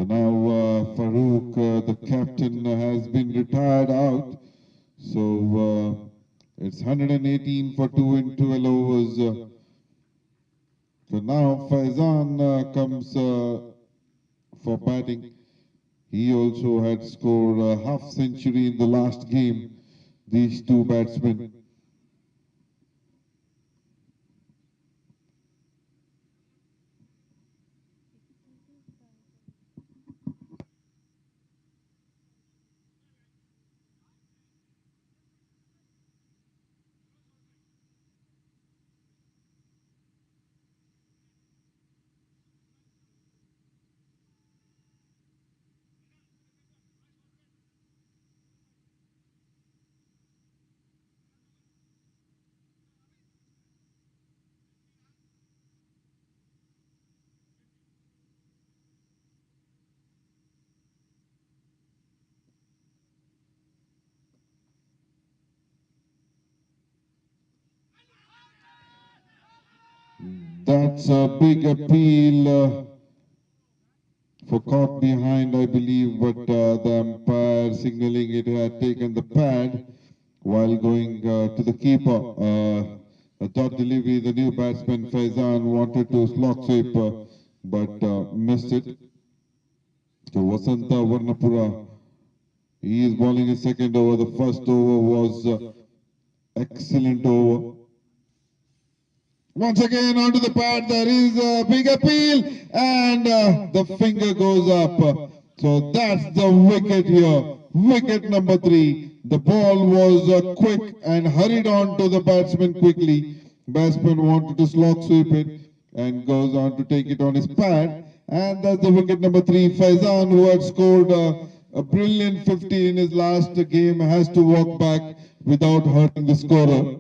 So now Farouk, the captain, has been retired out. So it's 118 for 2 in 12 overs. So now Faizan comes for batting. He also had scored a half century in the last game. These two batsmen. That's a big appeal for caught behind, I believe, but the umpire signaling it had taken the pad while going to the keeper. A dot delivery, the new batsman Faizan wanted to slog sweep, but missed it. So Vasanta Varnapura, he is bowling his second over. The first over was excellent over. Once again onto the pad, there is a big appeal and the finger goes up. So that's the wicket here. Wicket number 3. The ball was quick and hurried on to the batsman quickly. Batsman wanted to slog sweep it and goes on to take it on his pad. And that's the wicket number 3. Faizan, who had scored a brilliant 50 in his last game, has to walk back without hurting the scorer.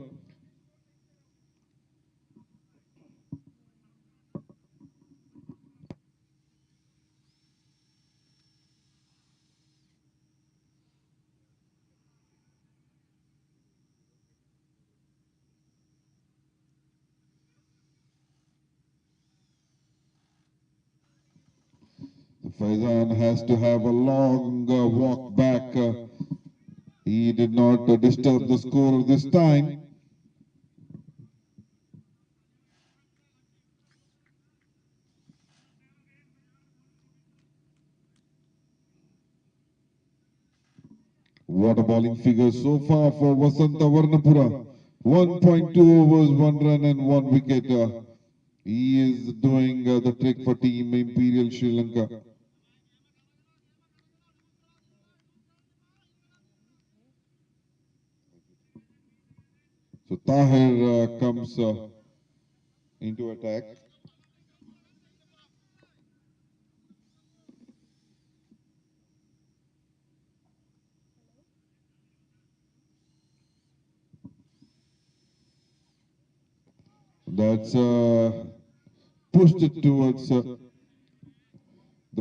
Faizan has to have a long walk back. He did not disturb the score this time. What a bowling figure so far for Vasanta Varnapura. 1.2 overs, 1 run and 1 wicket. He is doing the trick for team Imperial Sri Lanka. So Tahir comes into attack. That's pushed it towards the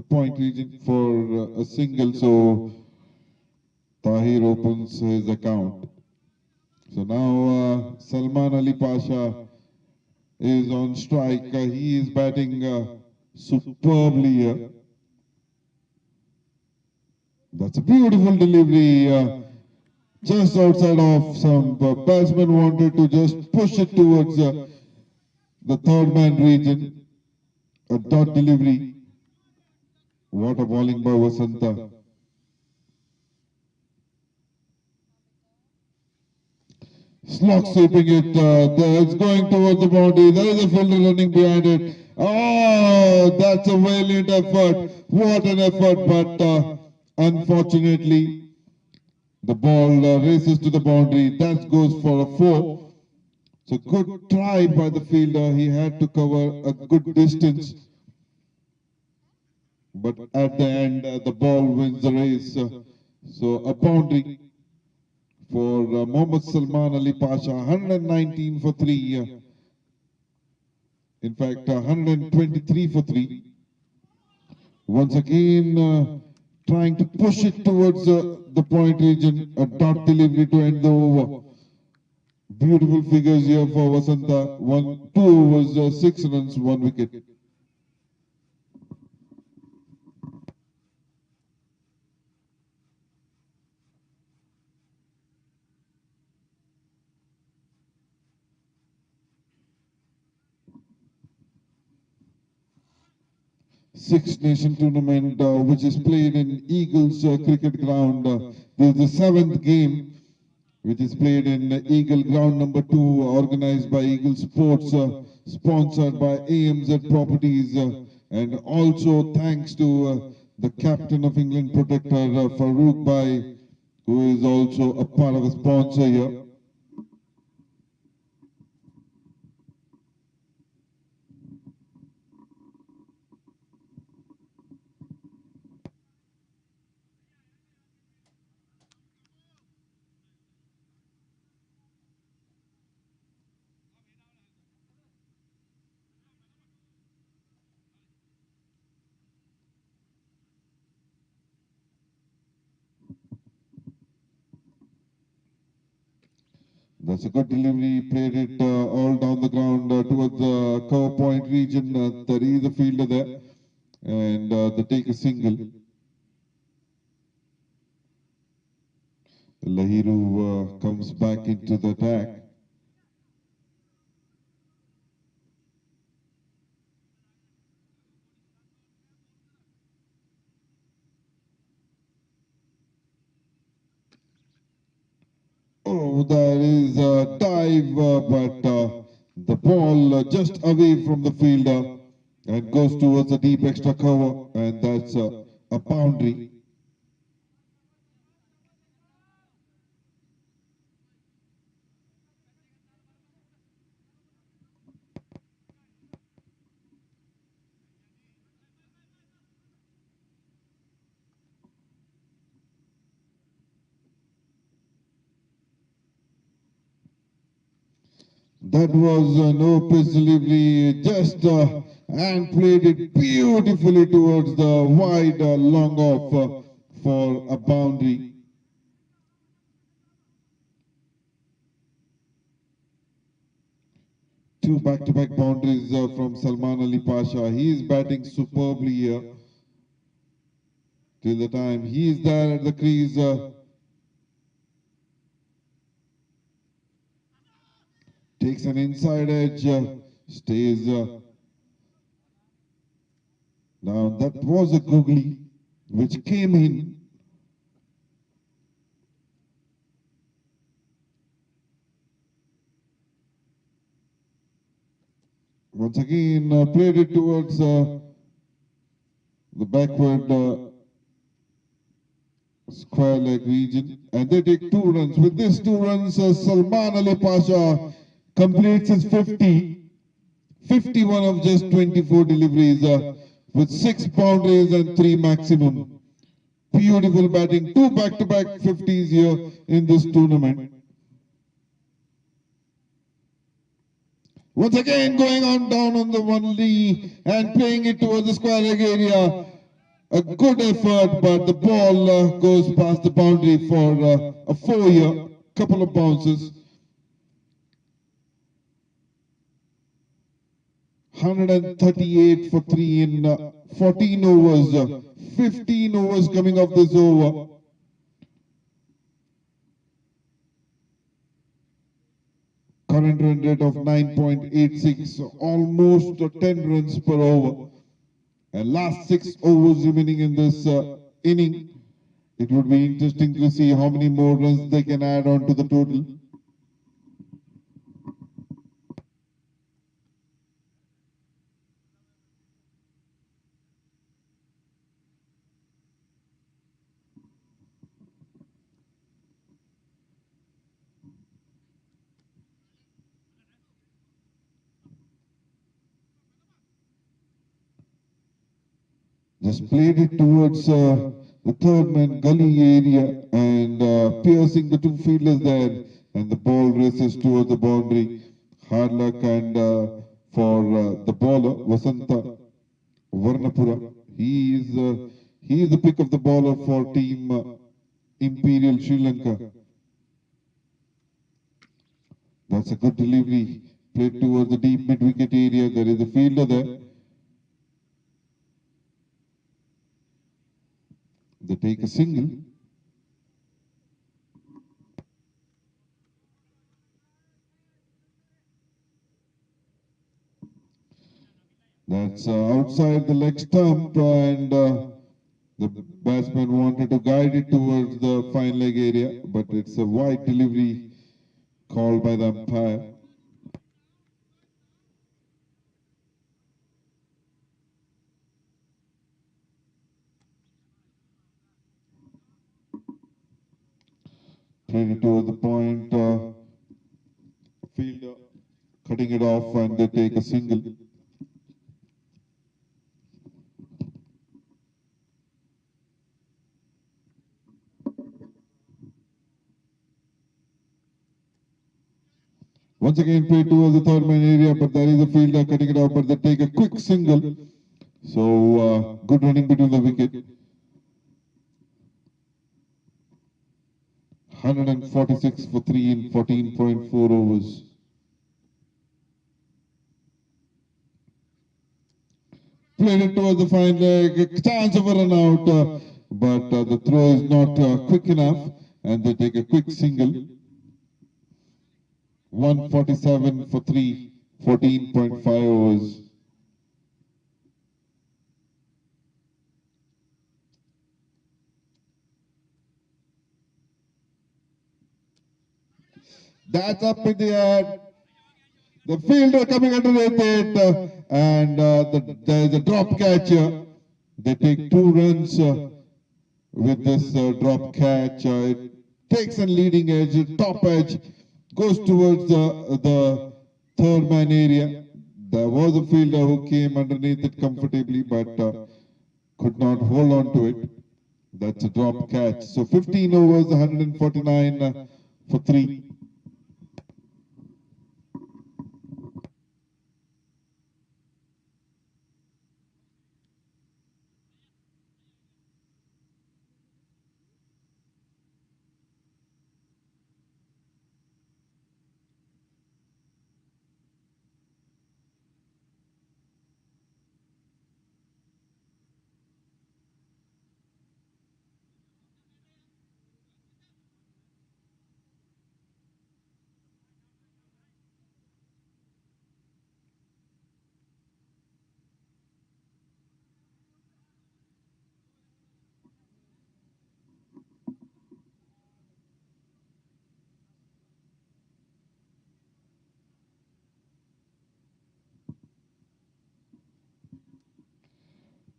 point region for a single, so Tahir opens his account. So now Salman Ali Pasha is on strike. He is batting superbly here. That's a beautiful delivery. Just outside of some batsman wanted to just push it towards the third man region. A dot delivery. What a bowling by Vasanta. Slog sweeping it. It's going towards the boundary. There is a fielder running behind it. Oh, that's a valiant effort. What an effort, but unfortunately, the ball races to the boundary. That goes for a 4. So good try by the fielder. He had to cover a good distance. But at the end, the ball wins the race. So a boundary for Mohammad Salman Ali Pasha, 119 for 3. In fact, 123 for 3. Once again, trying to push it towards the point region, a dot delivery to end the over. Beautiful figures here for Vasanta. 2 overs, 6 runs, 1 wicket. Six Nation tournament, which is played in Eagles cricket ground. This is the seventh game, which is played in Eagle ground number 2, organized by Eagle Sports, sponsored by AMZ Properties, and also thanks to the captain of England Protector, Farouk Bhai, who is also a part of a sponsor here. That's a good delivery, played it all down the ground towards the cover point region. There is a fielder there, and they take a single. Lahiru comes back into the attack. Oh, there is a dive, but the ball just away from the fielder and goes towards the deep extra cover, and that's a boundary. That was no pitch delivery, just and played it beautifully towards the wide long off for a boundary. Two back-to-back boundaries from Salman Ali Pasha. He is batting superbly here. Till the time he is there at the crease. Takes an inside edge, stays now. That was a googly which came in. Once again, played it towards the backward square leg region, and they take 2 runs. With this 2 runs, Salman Ali Pasha completes his 51 of just 24 deliveries with 6 boundaries and 3 maximum. Beautiful batting, 2 back-to-back 50s here in this tournament. Once again going on down on the one knee and playing it towards the square leg area. A good effort, but the ball goes past the boundary for a 4-year, couple of bounces. 138 for 3 in 14 overs, 15 overs coming off this over. Current run rate of 9.86, almost 10 runs per over. And last 6 overs remaining in this inning. It would be interesting to see how many more runs they can add on to the total. Just played it towards the third man gully area and piercing the 2 fielders there, and the ball races towards the boundary. Hard luck and for the bowler Vasanta Varnapura. He is the pick of the bowler for team Imperial Sri Lanka. That's a good delivery. Played towards the deep mid wicket area. There is a fielder there. They take a single. That's outside the leg stump, and the batsman wanted to guide it towards the fine leg area, but it's a wide delivery called by the umpire. Played it towards the point, fielder cutting it off, and they take a single. Once again, played towards the third man area, but there is a fielder cutting it off, but they take a quick single. So, good running between the wicket. 146 for 3 in 14.4 overs. Played it towards the fine leg, a chance of a run out, but the throw is not quick enough, and they take a quick single. 147 for 3, 14.5 overs. That's up in the air. The fielder coming underneath it, and there is a drop catch. They take 2 runs with this drop catch. It takes a leading edge, top edge, goes towards the third man area. There was a fielder who came underneath it comfortably, but could not hold on to it. That's a drop catch. So 15 overs, 149 for 3.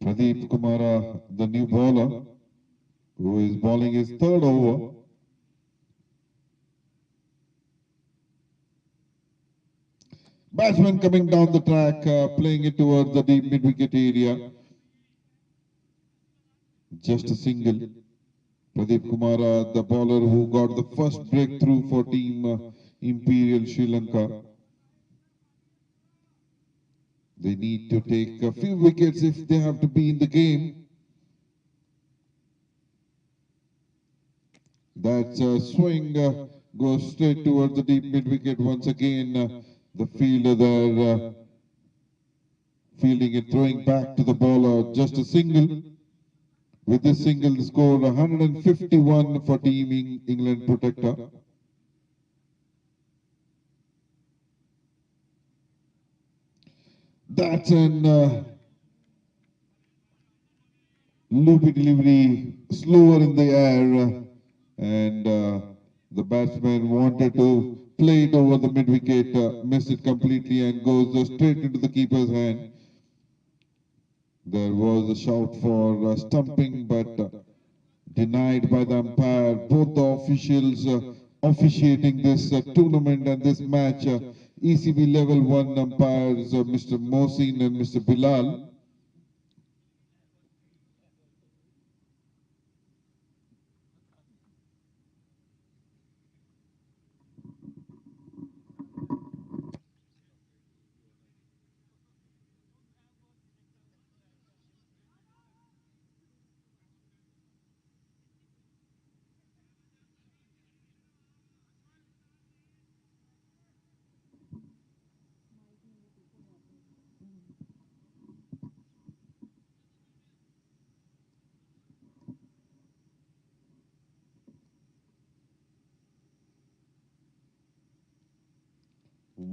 Pradeep Kumara, the new bowler, who is bowling his third over. Batsman coming down the track, playing it towards the deep mid-wicket area. Just a single. Pradeep Kumara, the bowler who got the first breakthrough for team Imperial Sri Lanka. They need to take a few wickets if they have to be in the game. That swing goes straight towards the deep mid-wicket. Once again, the fielder there fielding it, throwing back to the bowler. Just a single. With this single, the score 151 for Team England Protector. That's an loopy delivery, slower in the air, and the batsman wanted to play it over the mid-wicket, missed it completely, and goes straight into the keeper's hand. There was a shout for stumping, but denied by the umpire. Both the officials officiating this tournament and this match, ECB level 1 umpires, Mr. Mohsin and Mr. Bilal.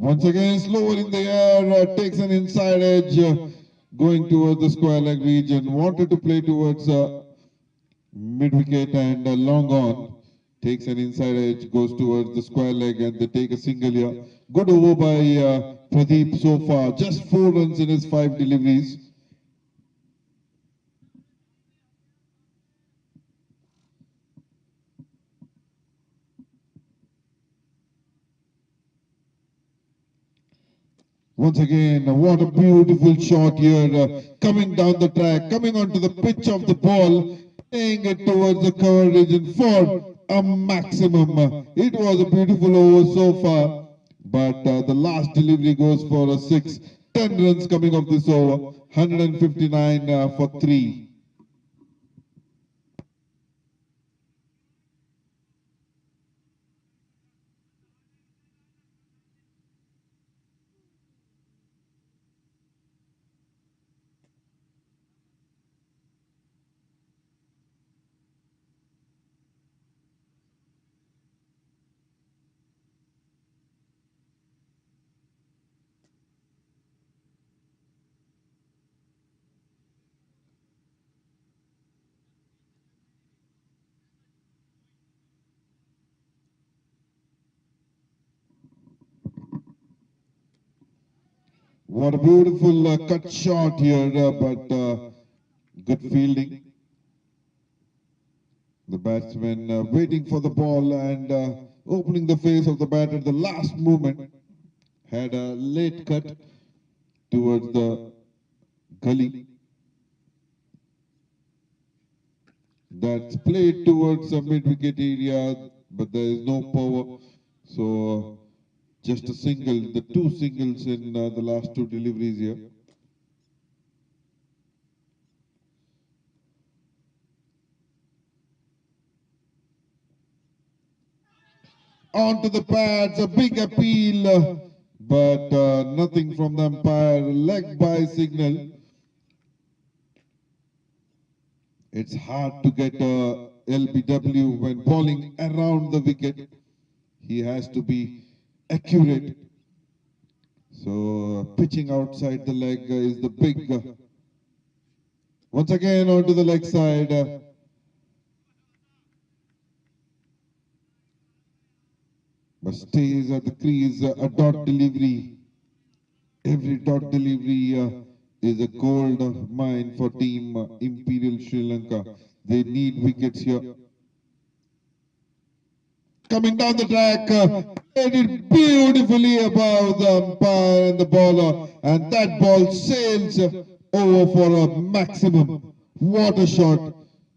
Once again, slower in the air, takes an inside edge, going towards the square leg region, wanted to play towards mid wicket and long on. Takes an inside edge, goes towards the square leg and they take a single here. Good over by Pradeep so far. Just 4 runs in his 5 deliveries. Once again, what a beautiful shot here, coming down the track, coming onto the pitch of the ball, playing it towards the cover region for a maximum. It was a beautiful over so far, but the last delivery goes for a 6. 10 runs coming off this over, 159 for 3. What a beautiful cut shot here, but good fielding. The batsman waiting for the ball and opening the face of the bat at the last moment. Had a late cut towards the gully. That's played towards the mid-wicket area, but there is no power. So just a single, the 2 singles in the last 2 deliveries here. Onto the pads, a big appeal, but nothing from the umpire. Leg by signal. It's hard to get LBW when bowling around the wicket. He has to be accurate. So pitching outside the leg is the big. Once again onto the leg side. But stays at the crease, a dot delivery. Every dot delivery is a gold mine for team Imperial Sri Lanka. They need wickets here. Coming down the track, played it beautifully above the umpire and the bowler, and that ball sails over for a maximum. What a shot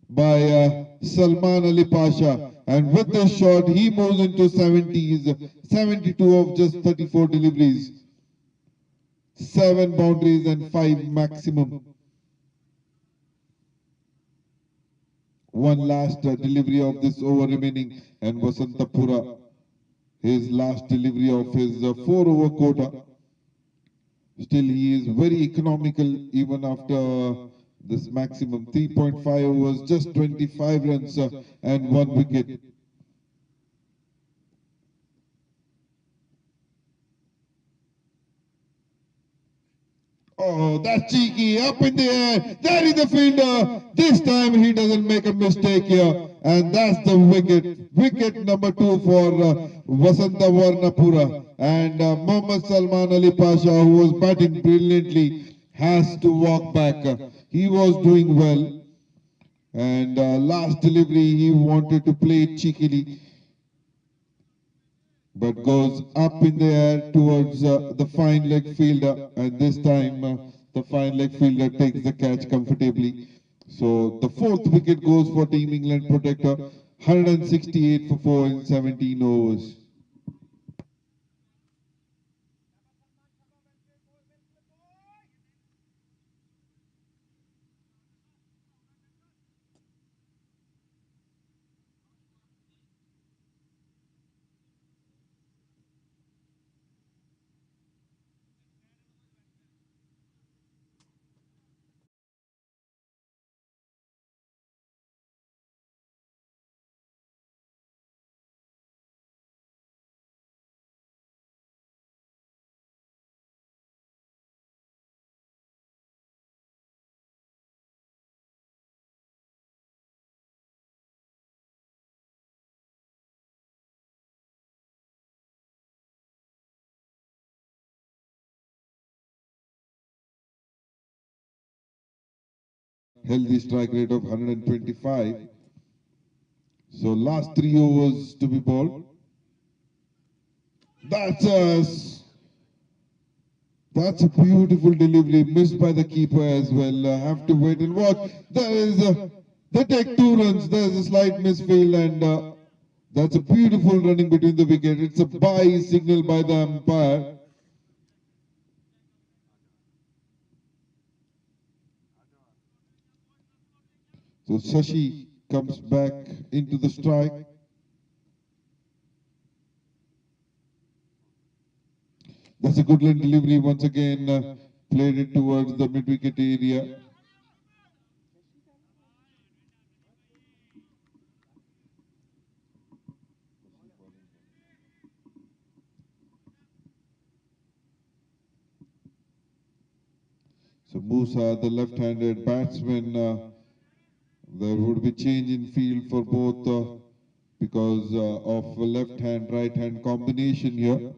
by Salman Ali Pasha, and with this shot he moves into 70s, 72 of just 34 deliveries, 7 boundaries and 5 maximum. One last delivery of this over remaining, and Vasantapura, his last delivery of his 4 over quota. Still he is very economical even after this maximum. 3.5 overs, just 25 runs and 1 wicket. Oh, that's cheeky, up in the air, there is the fielder. This time he doesn't make a mistake here, and that's the wicket. Wicket number 2 for Vasanta Varnapura. And Mohammad Salman Ali Pasha, who was batting brilliantly, has to walk back. He was doing well, and last delivery he wanted to play it cheekily, but goes up in the air towards the fine leg fielder, and this time the fine leg fielder takes the catch comfortably. So the 4th wicket goes for Team England Protector, 168 for 4 in 17 overs. healthy strike rate of 125. So last 3 overs to be bowled. That's a beautiful delivery, missed by the keeper as well. Have to wait and watch. They take 2 runs. There's a slight misfield, and that's a beautiful running between the wicket. It's a bye signal by the umpire. So Shashi comes back into the strike. That's a good line delivery once again. Played it towards the mid-wicket area. So Musa, the left-handed batsman, there would be change in field for both because of a left-hand, right-hand combination here.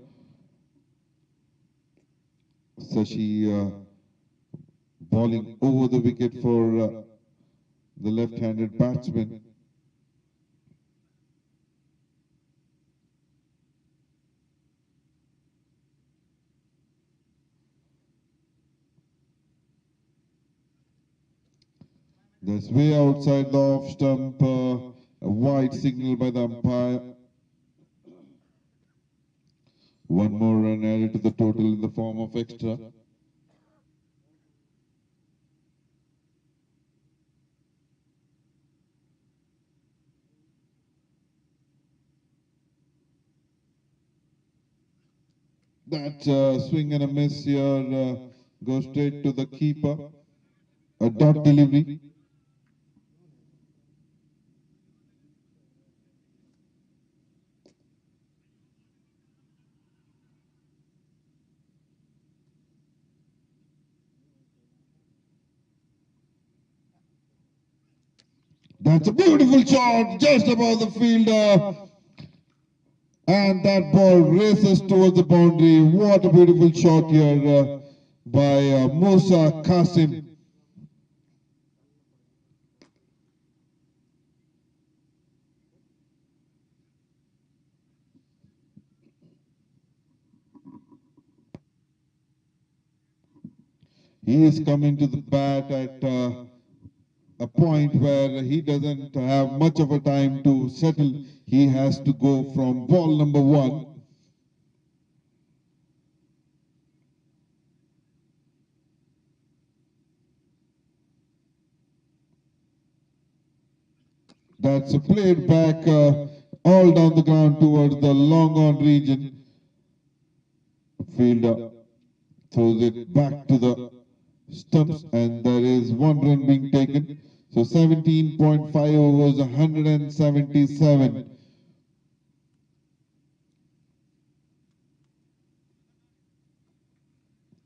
Shashi bowling over the wicket for the left-handed batsman. That's way outside the off stump, a wide signal by the umpire. One more run added to the total in the form of extra. That swing and a miss here goes straight to the keeper. A dot delivery. That's a beautiful shot just above the fielder. And that ball races towards the boundary. What a beautiful shot here by Musa Qasim. He is coming to the bat at a point where he doesn't have much of a time to settle. He has to go from ball number 1. That's played back all down the ground towards the long on region. Fielder throws it back to the stumps, and there is 1 run being taken. So 17.5 overs, 177.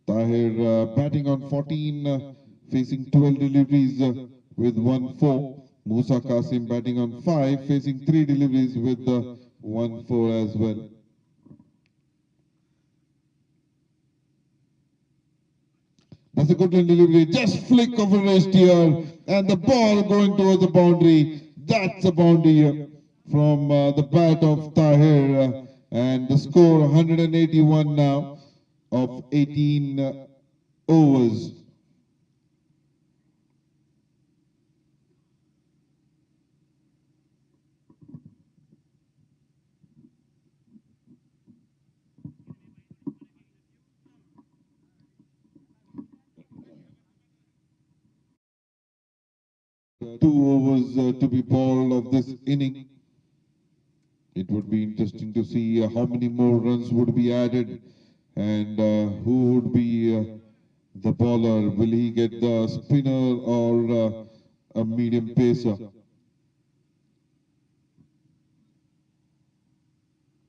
Tahir batting on 14, facing 12 deliveries with 1-4. Musa Qasim batting on 5, facing 3 deliveries with 1-4 as well. That's a good delivery, just flick of a wrist here, and the ball going towards the boundary. That's a boundary from the bat of Tahir, and the score 181 now of 18 overs. Two overs to be bowled of this inning. It would be interesting to see how many more runs would be added and who would be the bowler. Will he get the spinner or a medium pacer?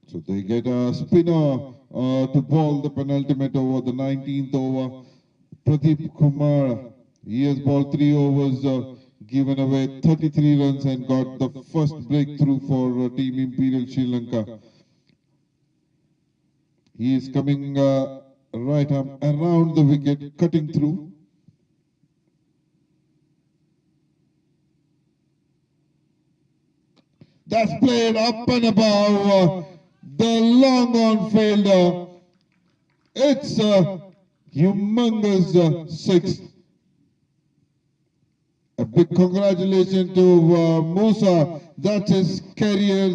So they get a spinner to bowl the penultimate over, the 19th over. Pradeep Kumar, he has bowled 3 overs, given away 33 runs and got the first breakthrough for Team Imperial Sri Lanka. He is coming right arm around the wicket, cutting through. That's played up and above the long on fielder. It's a humongous six. A big congratulations to Musa. That's his career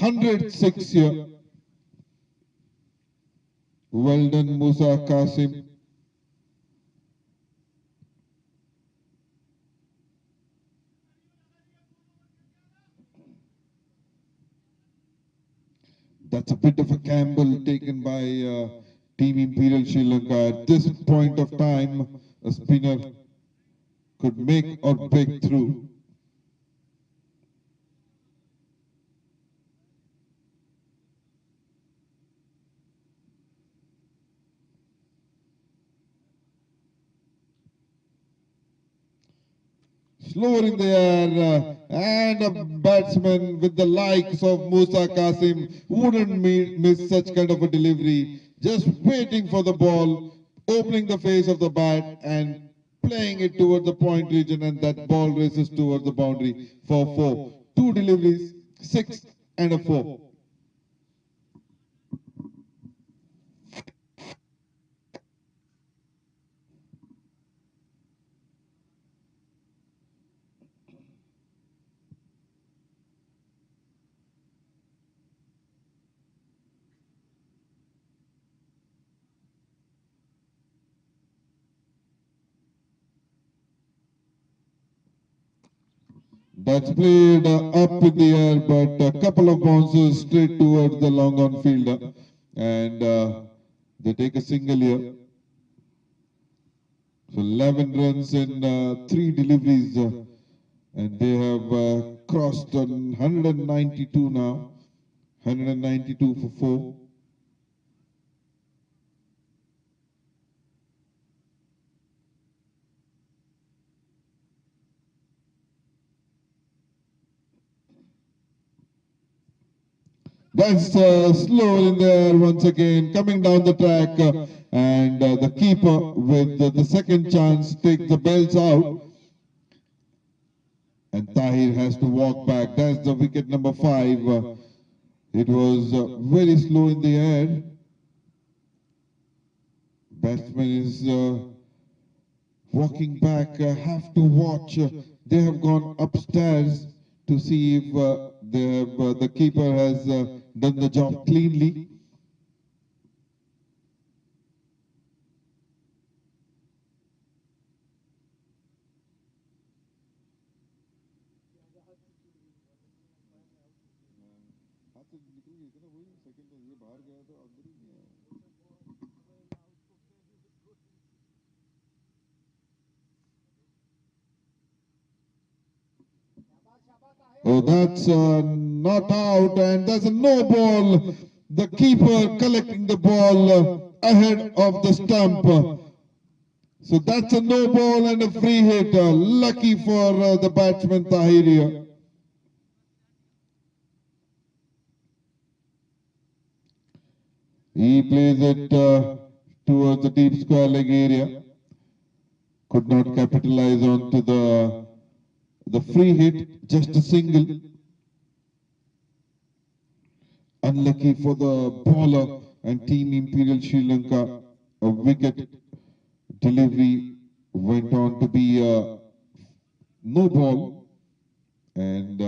106 here. Well done, Musa Qasim. That's a bit of a gamble taken by Team Imperial Sri Lanka. At this point of time, a spinner could make or break through. Slower in the air, and a batsman with the likes of Musa Qasim wouldn't miss such kind of a delivery. Just waiting for the ball, opening the face of the bat and playing it towards the point region, and that ball races towards the boundary for four. Two deliveries, six and a four. That's played up in the air, but a couple of bounces straight towards the long on fielder, and they take a single here. So 11 runs in 3 deliveries, and they have crossed on 192 now, 192 for 4. That's slow in there once again, coming down the track, and the keeper with the second chance takes the bells out, and Tahir has to walk back. That's the wicket number 5. It was very slow in the air. Batsman is walking back, have to watch. They have gone upstairs to see if the keeper has done the job cleanly. Oh, that's not out, and there's a no ball. The keeper collecting the ball ahead of the stump. So that's a no ball and a free hit. Lucky for the batsman Tahir. He plays it towards the deep square leg area. Could not capitalize onto the free hit, just a single. Unlucky for the bowler and Team Imperial Sri Lanka. A wicket delivery went on to be no ball, and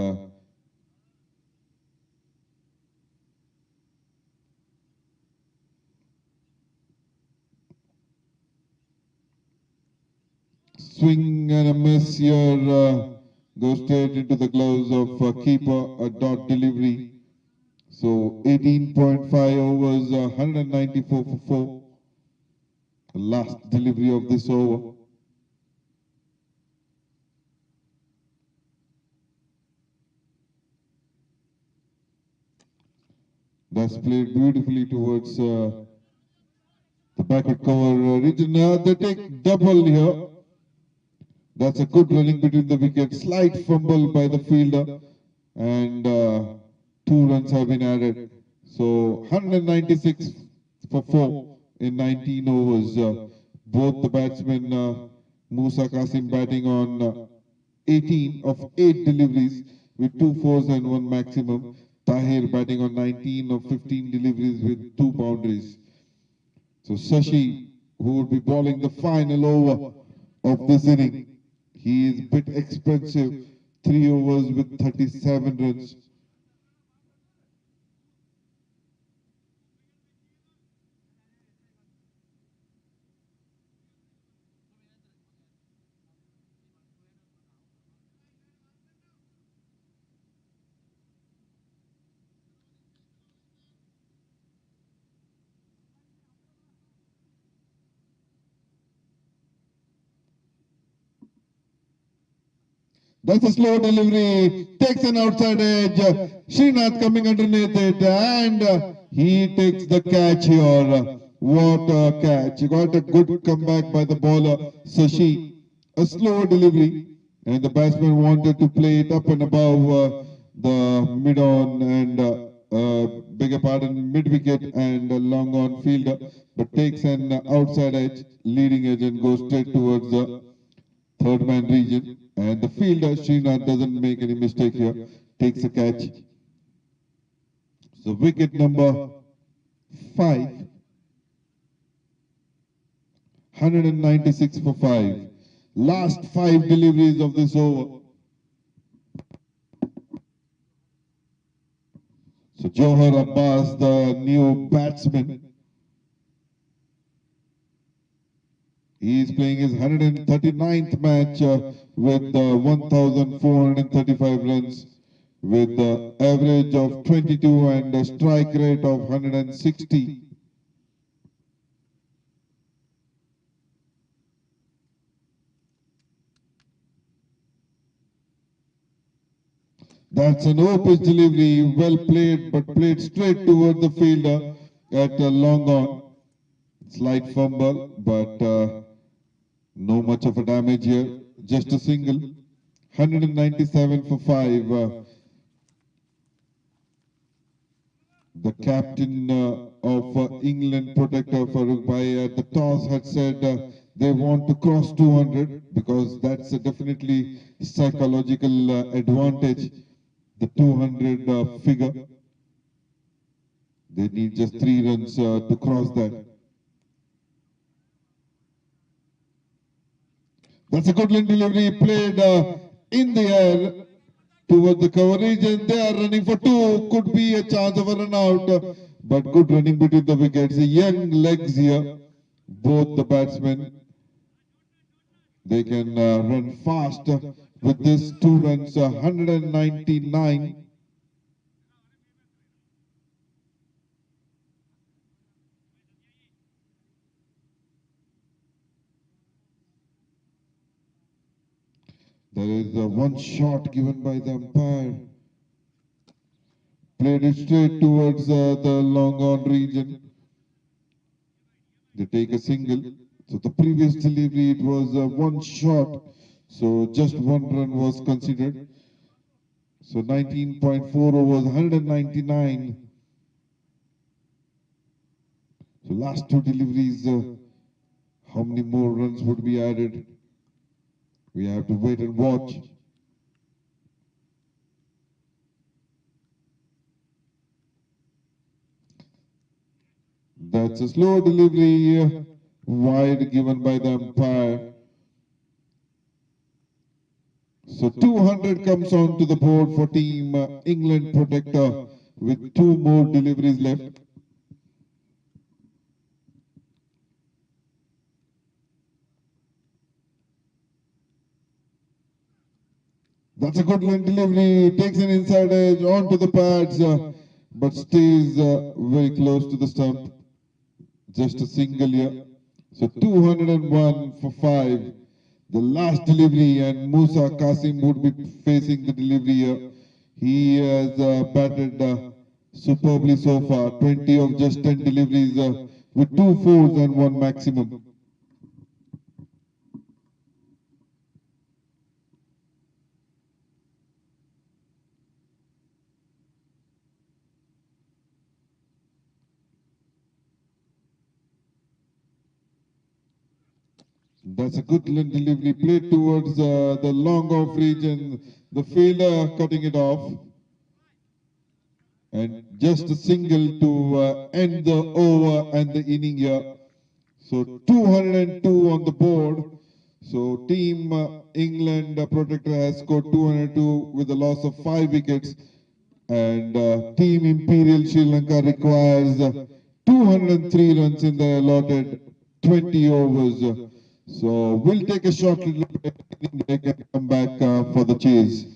swing and a miss here goes straight into the gloves of keeper, a dot delivery. So 18.5 overs, 194 for 4. The last delivery of this over. That's played beautifully towards the backward cover region. They take double here. That's a good running between the wickets. Slight fumble by the fielder, and 2 runs have been added. So 196 for 4 in 19 overs. Both the batsmen, Musa Qasim batting on 18 of 8 deliveries, with 2 fours and 1 maximum. Tahir batting on 19 of 15 deliveries with 2 boundaries. So Shashi, who will be bowling the final over of this inning. He is a bit expensive, 3 overs with 37 runs. That's a slow delivery, takes an outside edge. Srinath coming underneath it, and he takes the catch here. What a catch. Got a good comeback by the bowler, Shashi. A slow delivery, and the batsman wanted to play it up and above the mid-on and beg your pardon, mid-wicket and long on fielder, but takes an outside edge, leading edge, and goes straight towards the third man region, and the fielder Srinath doesn't make any mistake here, takes a catch. So wicket number 5, 196 for 5. Last 5 deliveries of this over. So Johar Abbas, the new batsman, he is playing his 139th match with 1,435 runs, with the average of 22 and a strike rate of 160. That's an no-pitch delivery, well played, but played straight toward the fielder at a long on. Slight fumble, but no much of a damage here. Just a single. 197 for 5. The captain of England, Protektor Farooq Bhai, at the toss had said they want to cross 200 because that's a definitely psychological advantage. The 200 figure. They need just 3 runs to cross that. That's a good line delivery played in the air towards the coverage, and they are running for 2. Could be a chance of a run out, but good running between the wickets. Young legs here, both the batsmen. They can run fast with this 2 runs, 199. There is one shot given by the umpire. Played it straight towards the long on region. They take a single. So the previous delivery, it was one shot. So just 1 run was considered. So 19.4 overs, 199. So last 2 deliveries, how many more runs would be added? We have to wait and watch. That's a slow delivery, wide given by the umpire. So 200 comes on to the board for Team England Protektor with 2 more deliveries left. That's a good line delivery, takes an inside edge onto the pads, but stays very close to the stump. Just a single here. So 201 for 5. The last delivery, and Musa Qasim would be facing the delivery here. He has batted superbly so far. 20 of just 10 deliveries with 2 fours and 1 maximum. That's a good delivery played towards the long off region. The fielder cutting it off. And just a single to end the over and the inning here. So 202 on the board. So team England Protector has scored 202 with a loss of 5 wickets. And team Imperial Sri Lanka requires 203 runs in the allotted 20 overs. So we'll take a short little break and come back for the chase.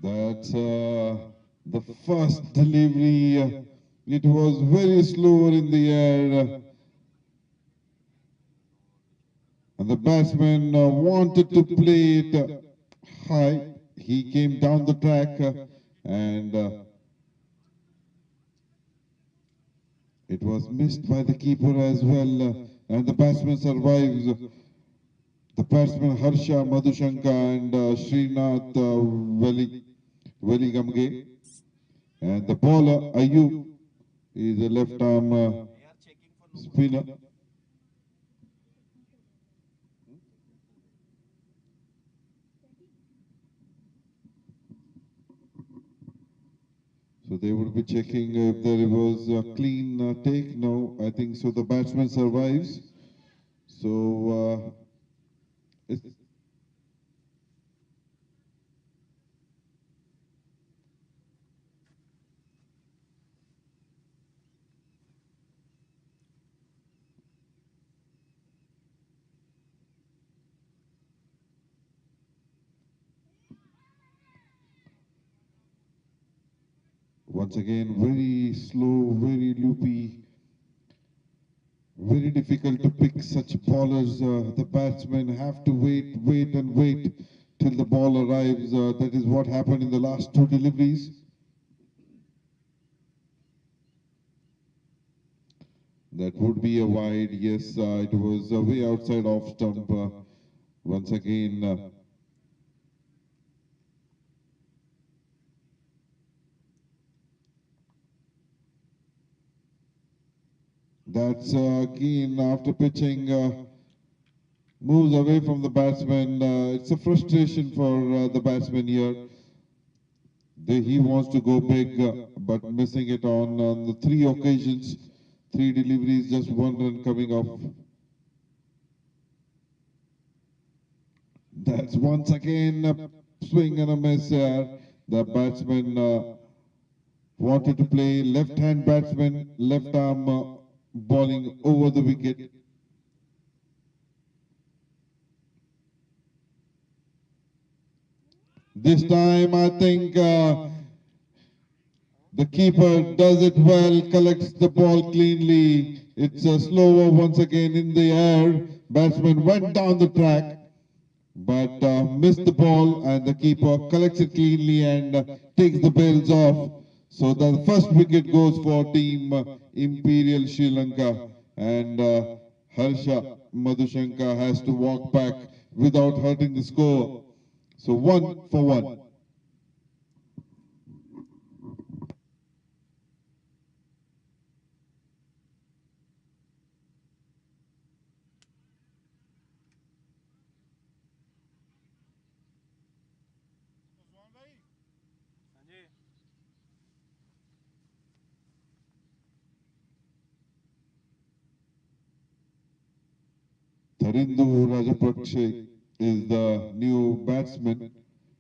That's the first delivery. It was very slow in the air. And the batsman wanted to play it high. He came down the track and it was missed by the keeper as well. And the batsman survives. The batsman Harsha Madhushanka and Srinath Veligamge. And the bowler Ayub is a left arm spinner. So they would be checking if there was a clean take. No, I think so. The batsman survives. So it's once again very slow, very loopy, very difficult to pick such bowlers. The batsmen have to wait and wait till the ball arrives. That is what happened in the last two deliveries. That would be a wide. Yes, it was way outside off stump. Once again, that's again after pitching. Moves away from the batsman. It's a frustration for the batsman here. He wants to go big, but missing it on the three occasions. Three deliveries, just one run coming off. That's once again a swing and a miss here. The batsman wanted to play left-hand batsman, left arm bowling over the wicket. This time I think the keeper does it well, collects the ball cleanly. It's a slower once again in the air. Batsman went down the track, but missed the ball, and the keeper collects it cleanly and takes the bails off. So the first wicket goes for team Imperial Sri Lanka, and Harsha Madhushanka has to walk back without hurting the score. So 1 for 1. हाँ जी Tharindu Rajapakshe is the new batsman.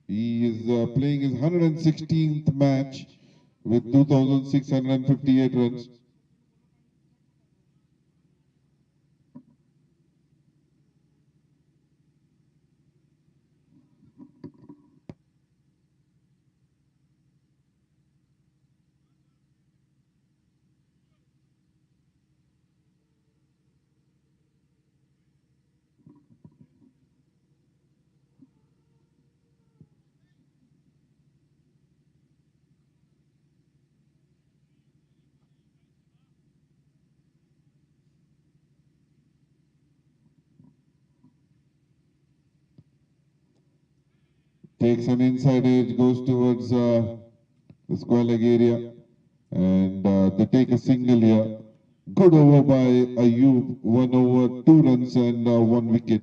He is playing his 116th match with 2,658 runs. Takes an inside edge, goes towards the square leg area, and they take a single here. Good over by Ayub, 1 over, 2 runs and 1 wicket.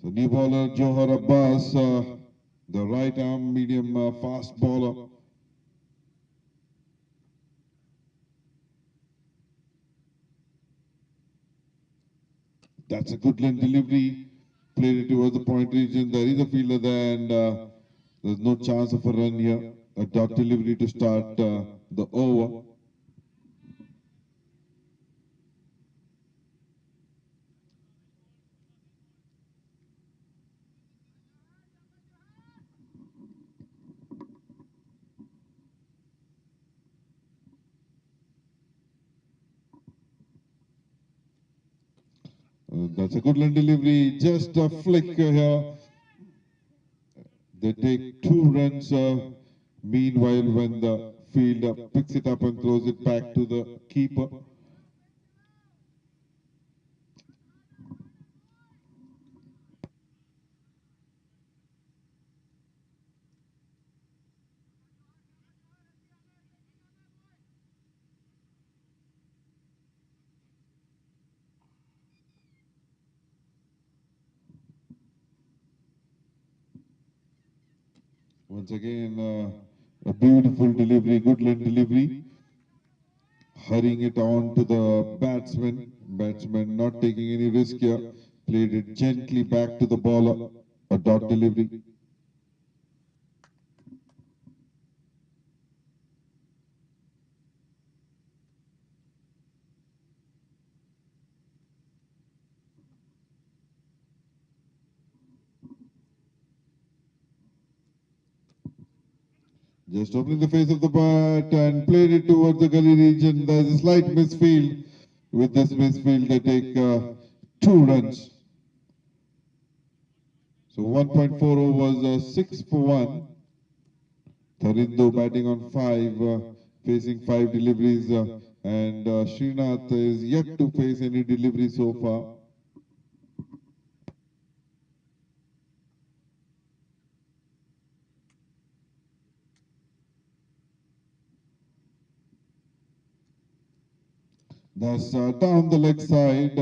So new bowler Johar Abbas, the right arm medium fast bowler. That's a good line delivery. Played it towards the point region. There is a fielder there, and there's no chance of a run here. A dot delivery to start the over. That's a good line delivery. Just a flick here. They take 2 runs. Meanwhile, when the fielder picks it up and throws it back to the keeper. Once again, a beautiful delivery, good line delivery. Hurrying it on to the batsman. Batsman not taking any risk here. Played it gently back to the bowler. A dot delivery. Just opening the face of the bat and played it towards the gully region. There's a slight misfield. With this misfield, they take 2 runs. So 1.4 overs, 6 for 1. Tharindo batting on 5, facing 5 deliveries, and Srinath is yet to face any delivery so far. That's down the leg side.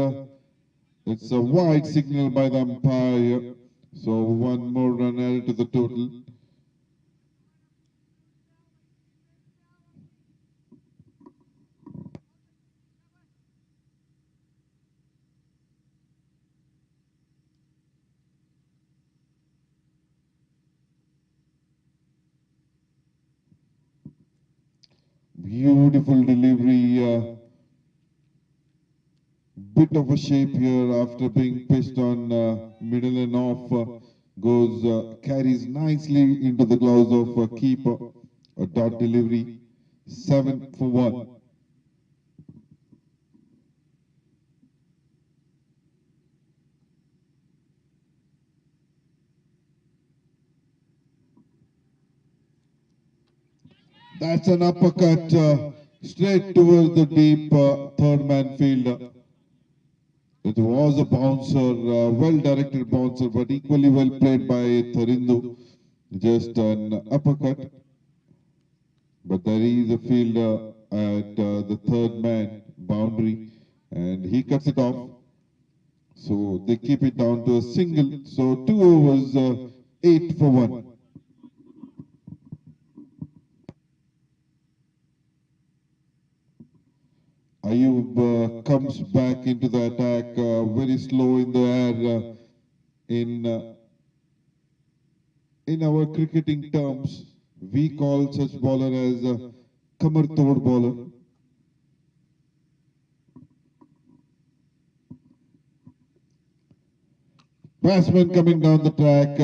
It's a wide signal by the umpire. So 1 more run added to the total. Beautiful delivery. Bit of a shape here after being pitched on middle and off. Carries nicely into the gloves of keeper. A dot delivery. 7 for 1. That's an uppercut straight towards the deep third man fielder. It was a bouncer, well-directed bouncer, but equally well played by Tharindo. Just an uppercut. But there is a fielder at the third man boundary, and he cuts it off. So they keep it down to a single. So 2 overs, 8 for 1. Ayub comes back into the attack, very slow in the air. In our cricketing terms, we call such bowler as a kamar tod bowler. Batsman coming down the track,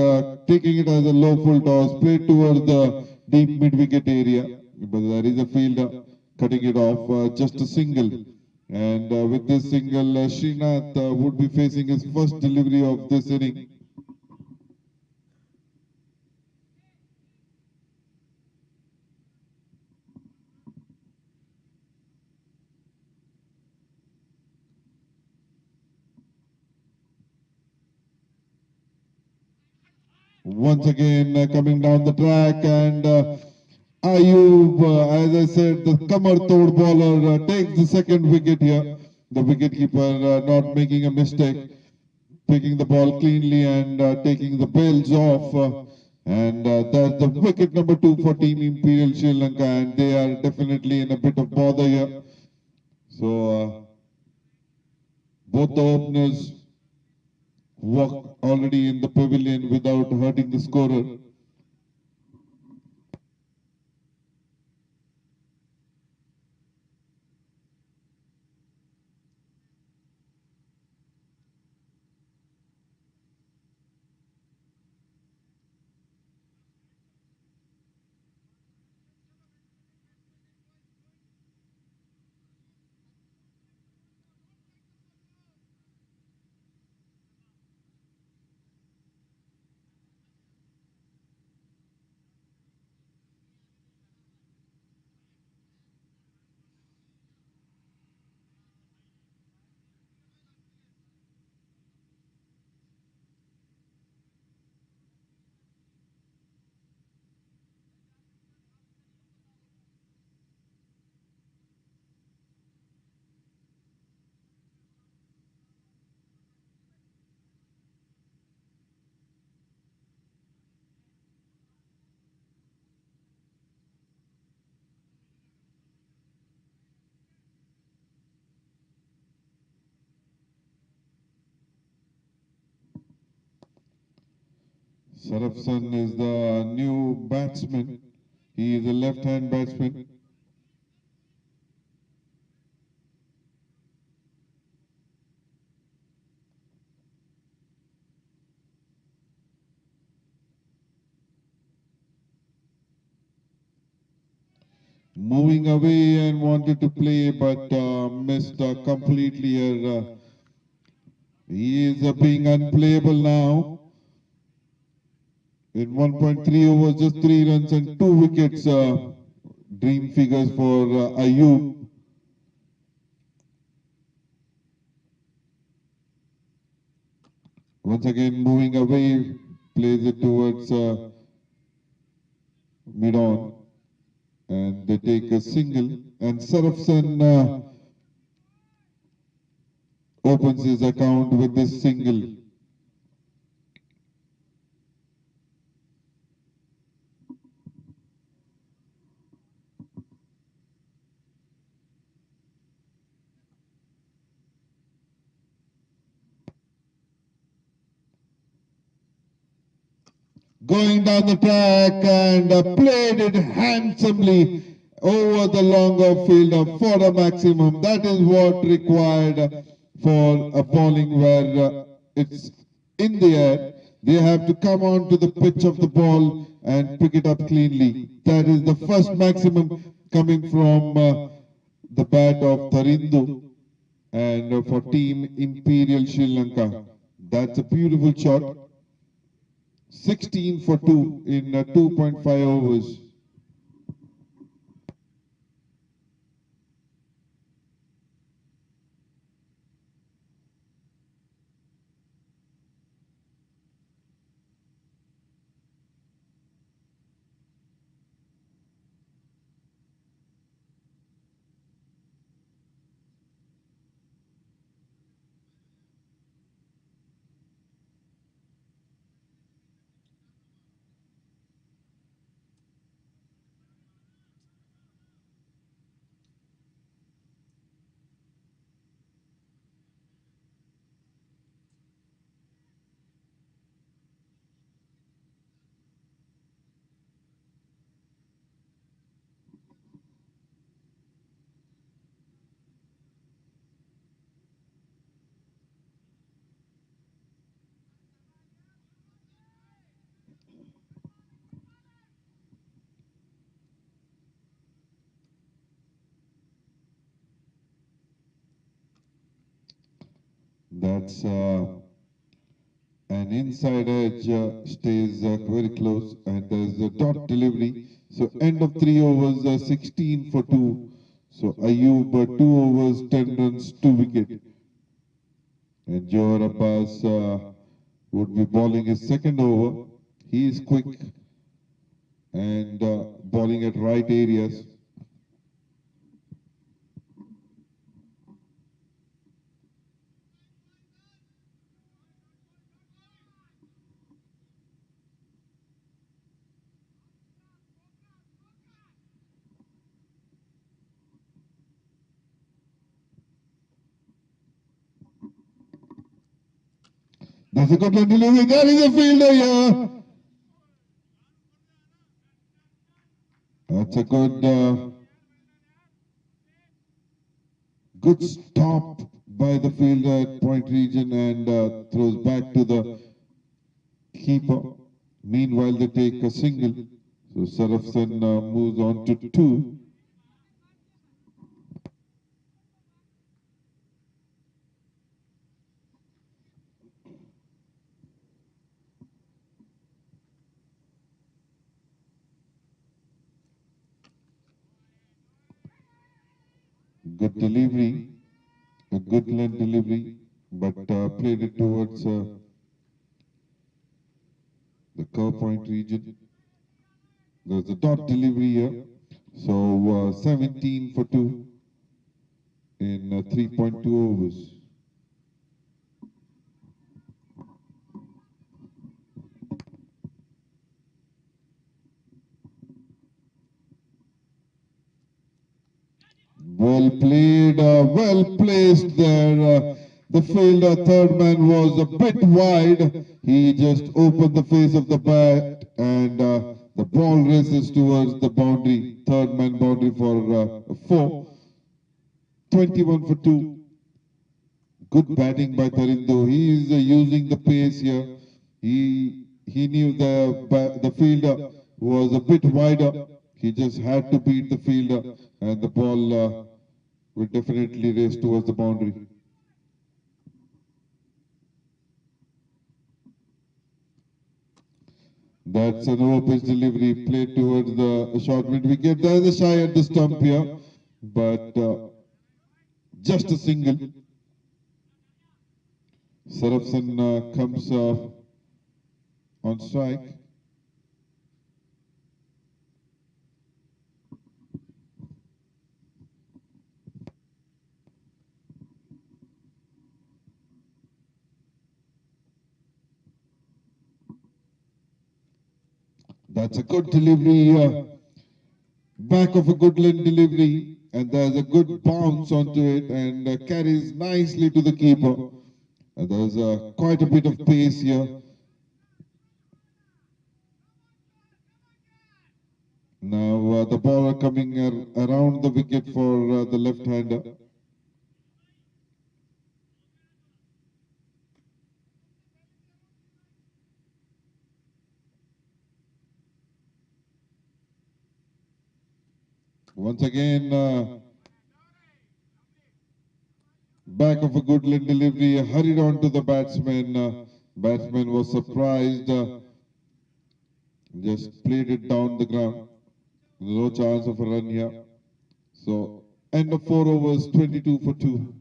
taking it as a low full toss, played towards the deep mid-wicket area. But there is a fielder cutting it off, just a single. And with this single, Srinath would be facing his first delivery of this inning. Once again coming down the track, and Ayub, as I said, the kamar tod bowler takes the second wicket here. The wicketkeeper not making a mistake. picking the ball cleanly and taking the bails off. And that's the wicket number 2 for Team Imperial Sri Lanka, and they are definitely in a bit of bother here. So both the openers walk already in the pavilion without hurting the scorer. Sarafsan is the new batsman. He is a left-hand batsman. Moving away and wanted to play, but missed completely here. He is being unplayable now. In 1.3 overs, just 3 runs and 2 wickets. Dream figures for Ayub. Once again, moving away, plays it towards mid-on. And they take a single. And Sarafsan opens his account with this single. Going down the track and played it handsomely over the longer fielder for a maximum. That is what required for a bowling where it's in the air. They have to come on to the pitch of the ball and pick it up cleanly. That is the first maximum coming from the bat of Tharindu and for Team Imperial Sri Lanka. That's a beautiful shot. 16 for 2 in 2.5 overs. That's an inside edge stays very close and there's a dot delivery. So end of 3 overs, 16 for 2. So Ayub 2 overs, 10 runs, 2 wicket. And Johar Abbas would be bowling his second over. He is quick and bowling at right areas. That's a good delivery. There is a fielder here. That's a good stop by the fielder at point region and throws back to the keeper. Meanwhile, they take a single. So Sarafsan moves on to 2. Good delivery, a good length delivery, but played it towards the curve point region. There's a dot delivery here. So 17 for 2 in 3.2 overs. Well played, well placed there. The fielder, third man, was a bit wide. He just opened the face of the bat and the ball races towards the boundary. Third man boundary for 4. 21 for 2. Good batting by Tharindu. He is using the pace here. He knew the fielder was a bit wider. He just had to beat the fielder and the ball will definitely race towards the boundary. That's an over-pitch delivery played towards the short mid wicket. There's a shy at the stump here, but just a single. Sarafsan comes on strike. That's a good delivery, back of a good length delivery, and there's a good bounce onto it and carries nicely to the keeper. There's quite a bit of pace here. Now the ball coming around the wicket for the left-hander. Once again, back of a good length delivery, hurried on to the batsman. Batsman was surprised, just played it down the ground. No chance of a run here. So, end of 4 overs, 22 for 2.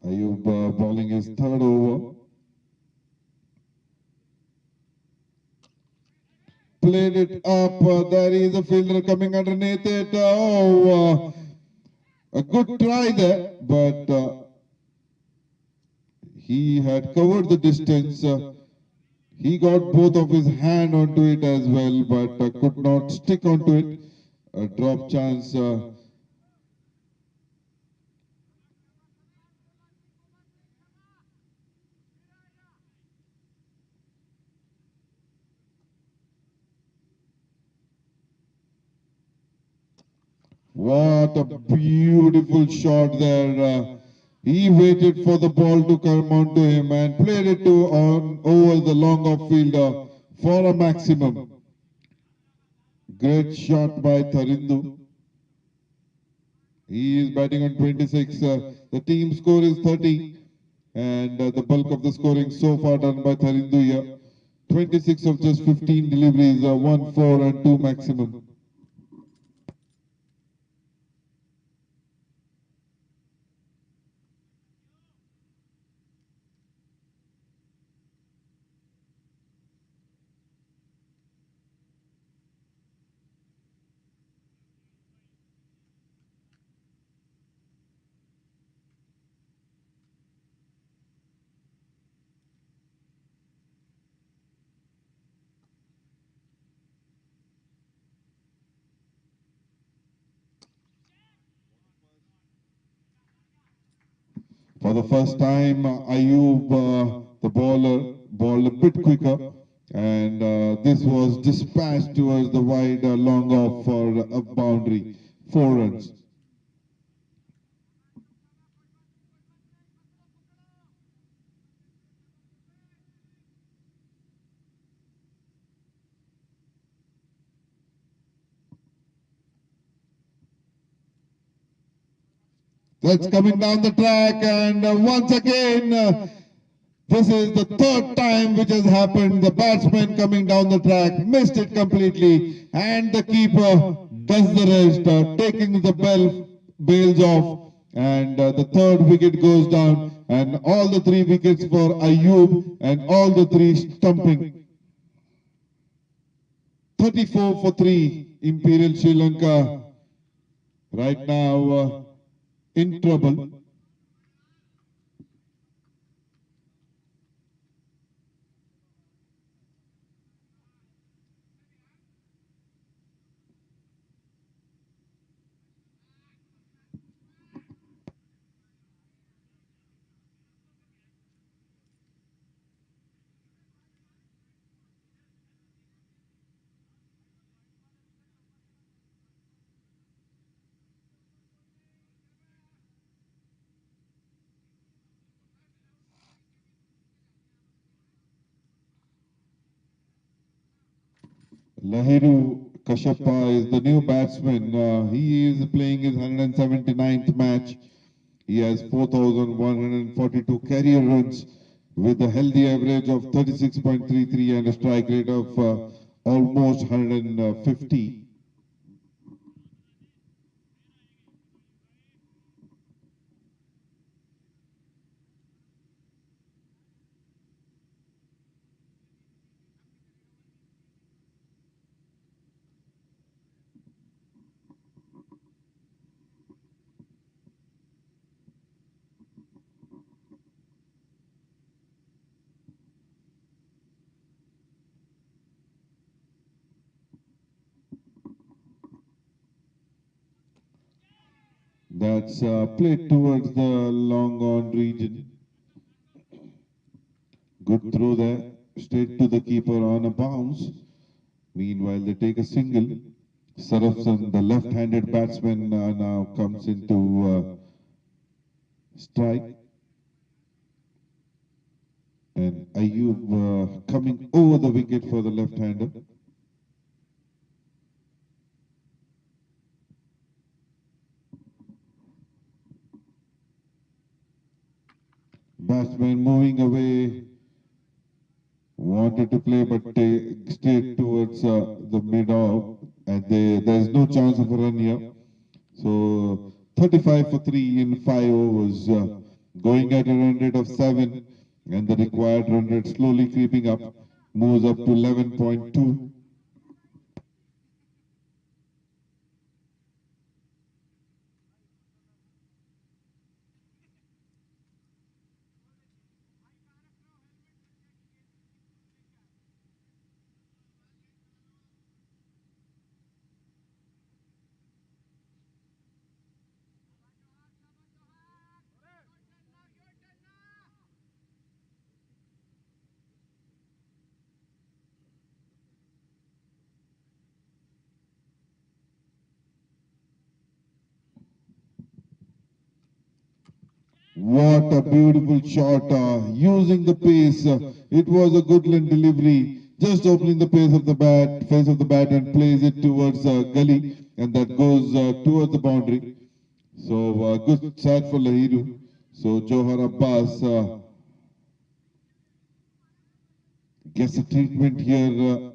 Ayub bowling his third over. Played it up. There is a fielder coming underneath it. A good try there, but he had covered the distance. He got both of his hand onto it as well, but could not stick onto it. A drop chance. What a beautiful shot there. He waited for the ball to come onto him and played it over the long off fielder for a maximum. Great shot by Tharindu. He is batting on 26. The team score is 30 and the bulk of the scoring so far done by Tharindu here. 26 of just 15 deliveries, 1, 4 and 2 maximum. For the first time, Ayub, the bowler, bowled a bit quicker, and this was dispatched towards the wide long off for a boundary, 4 runs. That's coming down the track, and once again, this is the 3rd time which has happened. The batsman coming down the track missed it completely, and the keeper does the rest, taking the bails off, and the 3rd wicket goes down, and all the 3 wickets for Ayub, and all the 3 stumping. 34 for 3, Imperial Sri Lanka right now in trouble. Lahiru Kashappa is the new batsman. He is playing his 179th match. He has 4,142 career runs with a healthy average of 36.33 and a strike rate of almost 150. That's played towards the long on region. Good throw there, straight to the keeper on a bounce. Meanwhile, they take a single. Sarafsan, the left-handed batsman, now comes into strike. And Ayub coming over the wicket for the left-hander. Batsman moving away, wanted to play but straight towards the mid-off, and there's no chance of a run here. So 35 for 3 in 5 overs, going at a run rate of 7, and the required run rate slowly creeping up, moves up to 11.2. What a beautiful shot, using the pace. It was a good delivery, just opening the face of the bat and plays it towards gully, and that goes towards the boundary. So good start for Lahiru. So Johar Abbas gets a treatment here.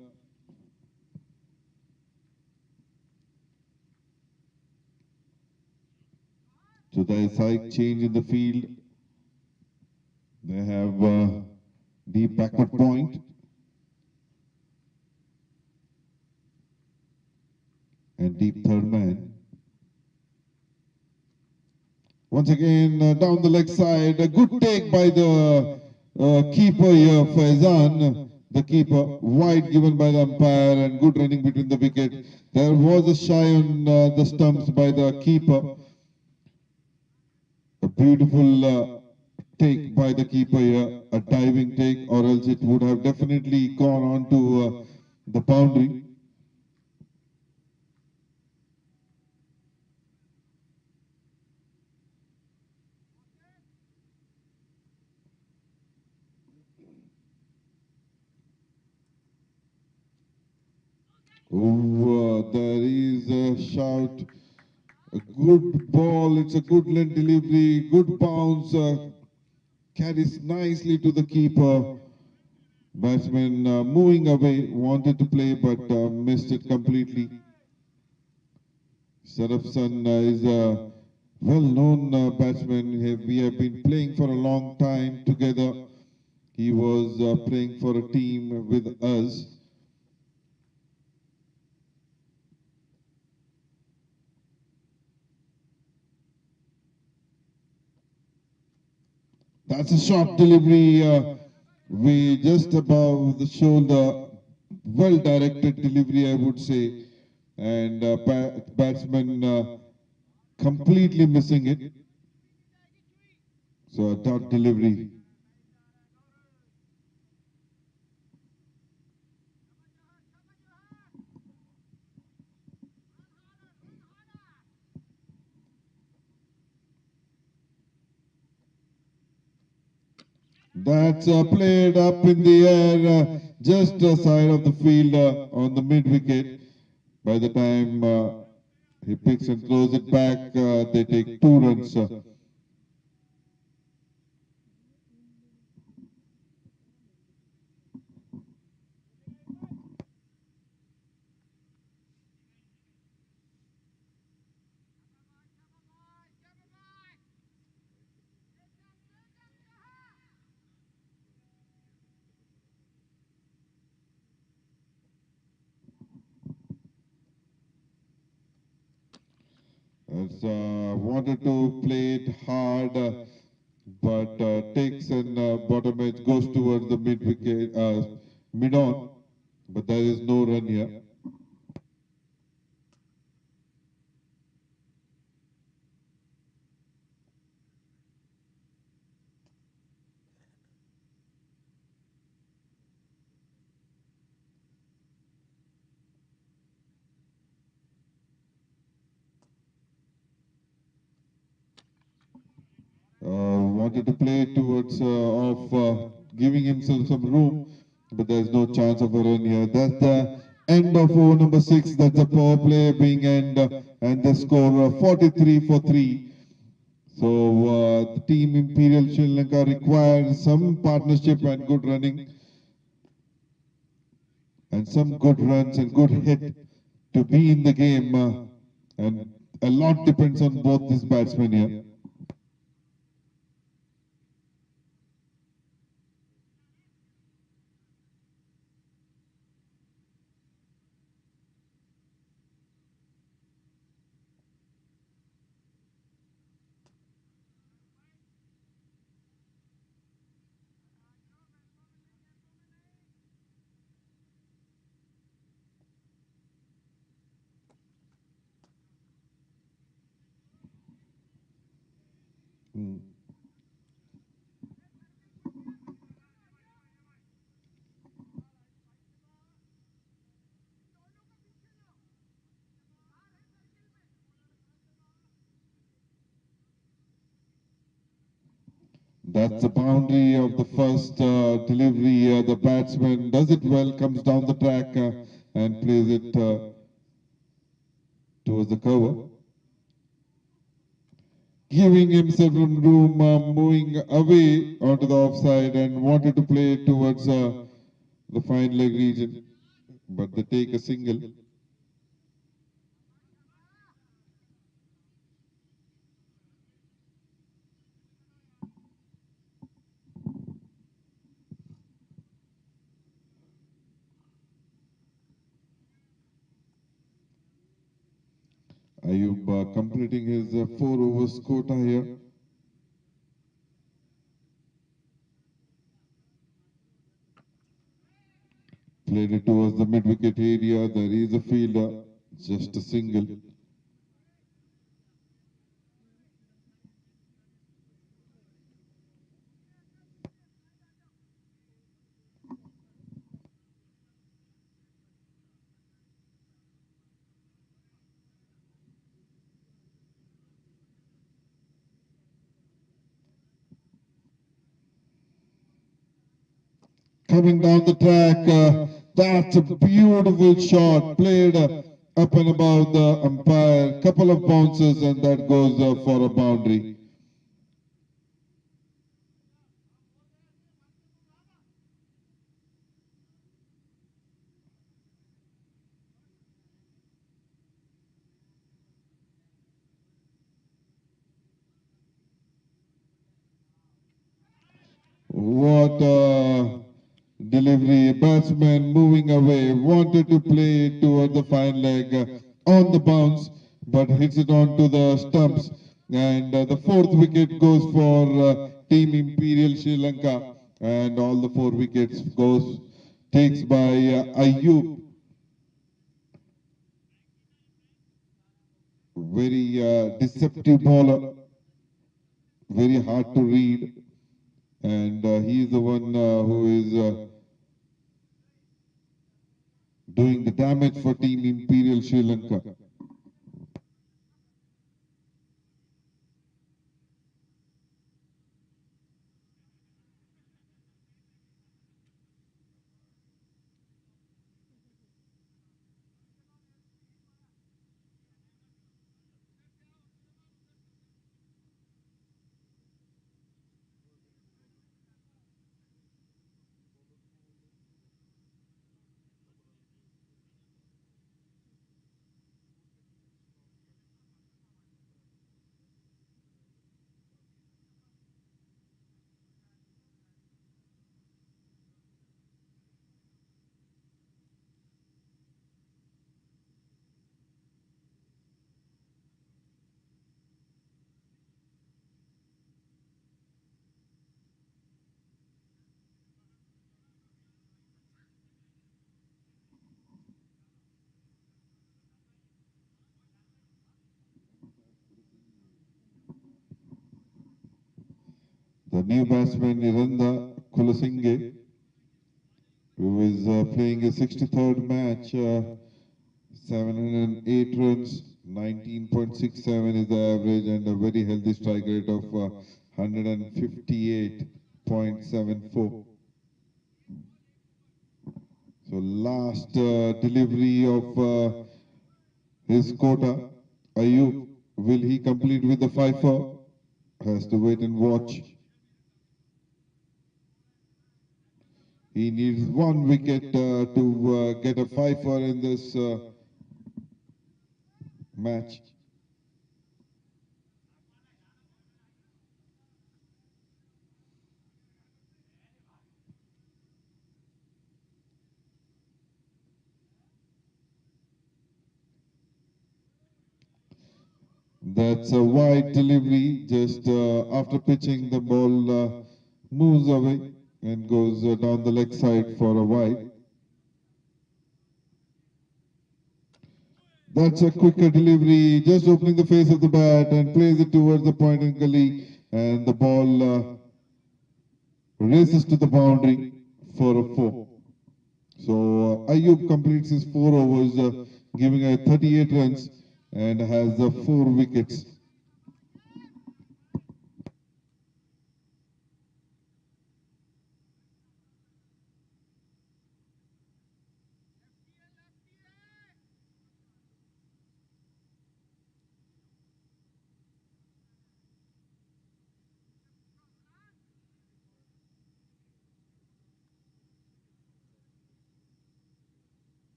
So there is side change in the field. They have deep backward point. And deep third man. Once again, down the leg side, a good take by the keeper here, Faizan. The keeper, wide given by the umpire, and good running between the wicket. There was a shy on the stumps by the keeper. A beautiful take by the keeper here, a diving take, or else it would have definitely gone on to the boundary. Oh, there is a shout. A good ball. It's a good length delivery. Good bounce. Carries nicely to the keeper. Batsman moving away. Wanted to play but missed it completely. Sarafsan is a well-known batsman. We have been playing for a long time together. He was playing for a team with us. That's a short delivery, way just above the shoulder. Well directed delivery, I would say. And batsman completely missing it. So a dot delivery. That's played up in the air, just side of the field on the mid wicket. By the time he picks and throws it back, they take 2 runs. It's wanted to play it hard, but takes and bottom edge goes towards the mid wicket, mid on, but there is no run here. Wanted to play towards giving himself some room, but there's no chance of a run here. That's the end of over number 6. That's the power play being end, and the score 43 for 3. So the team Imperial Sri Lanka requires some partnership and good running, and some good runs and good hit to be in the game, and a lot depends on both these batsmen here. Hmm. That's the boundary of the first delivery. The batsman does it well, comes down the track and plays it towards the cover. Giving himself some room, moving away onto the offside and wanted to play it towards the fine leg region. But they take a single. Ayub completing his 4 overs quota here. Played it towards the mid wicket area. There is a fielder, just a single. coming down the track. That's a beautiful shot played up and above the umpire. Couple of bounces and that goes for a boundary. What a delivery. Batsman moving away, wanted to play it toward the fine leg on the bounce, but hits it onto the stumps. And the fourth wicket goes for Team Imperial Sri Lanka. And all the 4 wickets takes by Ayub. Very deceptive bowler, very hard to read. And he is the one who is doing the damage for Team Imperial Sri Lanka. The new batsman Niranda Kulasinghe, who is playing a 63rd match, 708 runs, 19.67 is the average, and a very healthy strike rate of 158.74. So last delivery of his quota, Ayub, will he complete with the fifer? Has to wait and watch. He needs 1 wicket to get a fifer in this match. That's a wide delivery. Just after pitching, the ball moves away and goes down the leg side for a wide. That's a quicker delivery, just opening the face of the bat and plays it towards the point in gully, and the ball races to the boundary for a 4. So Ayub completes his 4 overs, giving 38 runs and has 4 wickets.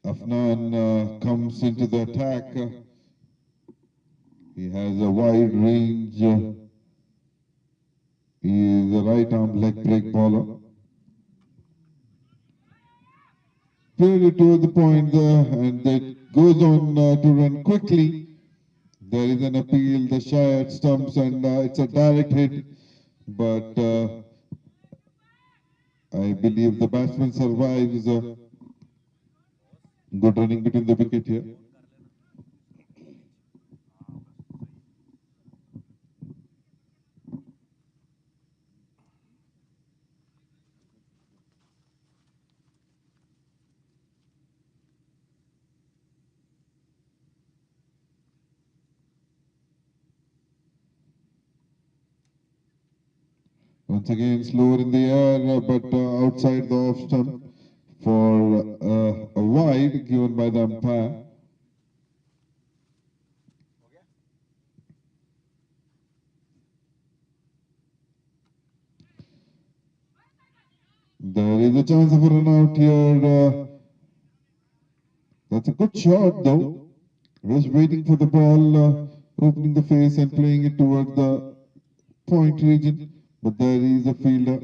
Afnan comes into the attack. He has a wide range. He is a right arm leg break bowler. Purely to the point and that goes on to run quickly. There is an appeal, the shy at stumps, and it's a direct hit. But I believe the batsman survives. Good running between the wicket here. Once again, slower in the air, but outside the off stump for a wide given by the umpire. There is a chance of a run out here. That's a good shot, though. Was waiting for the ball, opening the face and playing it towards the point region, but there is a fielder.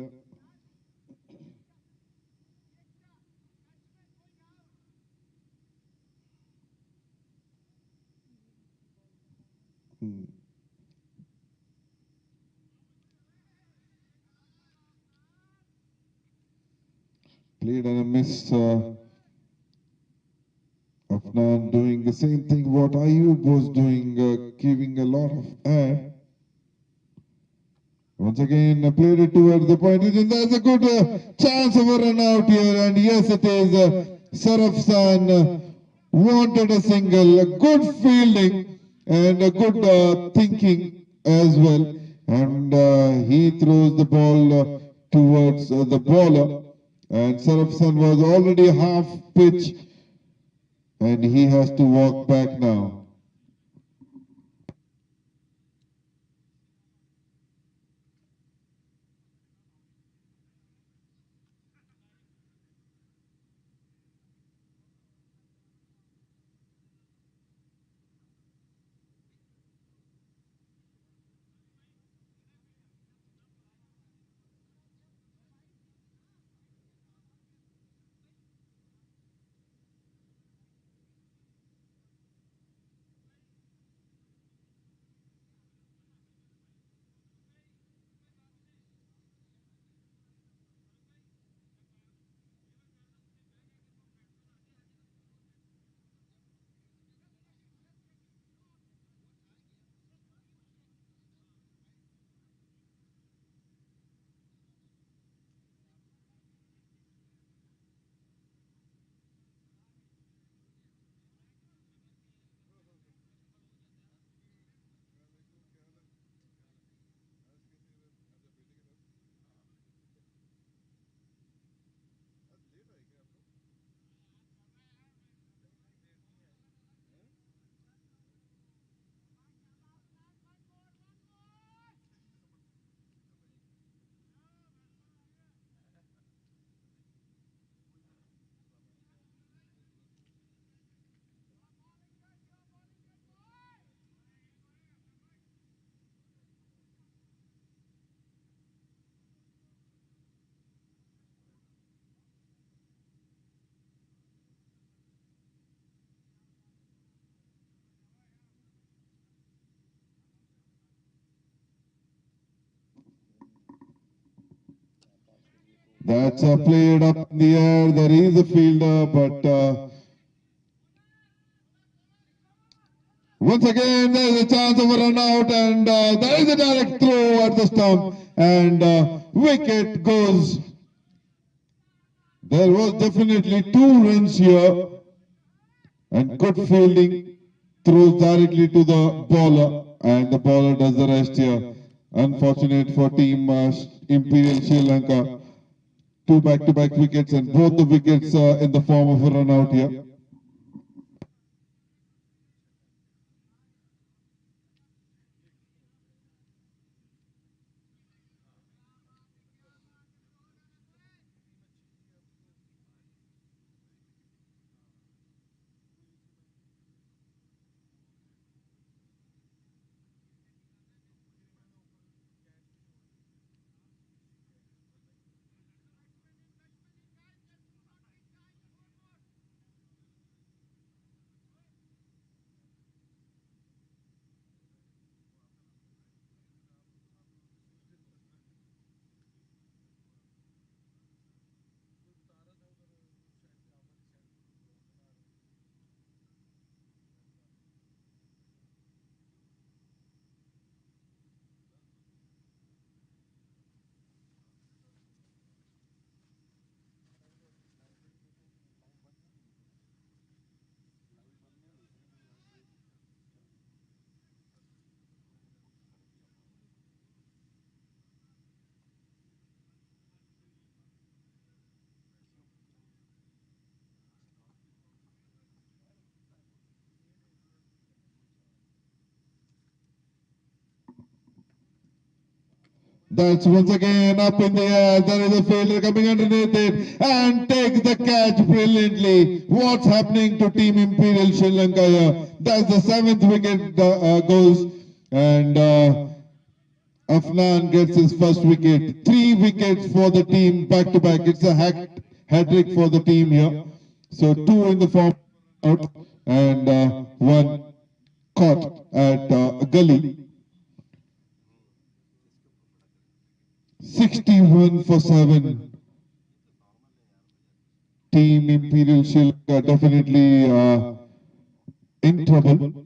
Hmm. Played and a miss. Afnan doing the same thing what Ayub was doing, giving a lot of air. Once again, played it towards the point region. There's a good chance of a run out here, and yes, it is. Sarafsan wanted a single, a good fielding and a good thinking as well. And he throws the ball towards the bowler. And Sarafsan was already half pitch, and he has to walk back now. That's played up in the air. There is a fielder, but once again there is a chance of a run out, and there is a direct throw at the stump, and wicket goes. There was definitely 2 runs here, and good fielding throws directly to the bowler, and the bowler does the rest here. Unfortunate for team Imperial Sri Lanka. 2 back-to-back wickets, and both the wickets in the form of a run out here. That's once again up in the air. There is a fielder coming underneath it and takes the catch brilliantly. What's happening to Team Imperial Sri Lanka here? That's the 7th wicket goes, and Afnan gets his first wicket. 3 wickets for the team back to back. It's a hat-trick for the team here. So 2 in the form out and 1 caught at gully. 61 for 7. Team Imperial Sri Lanka definitely in trouble.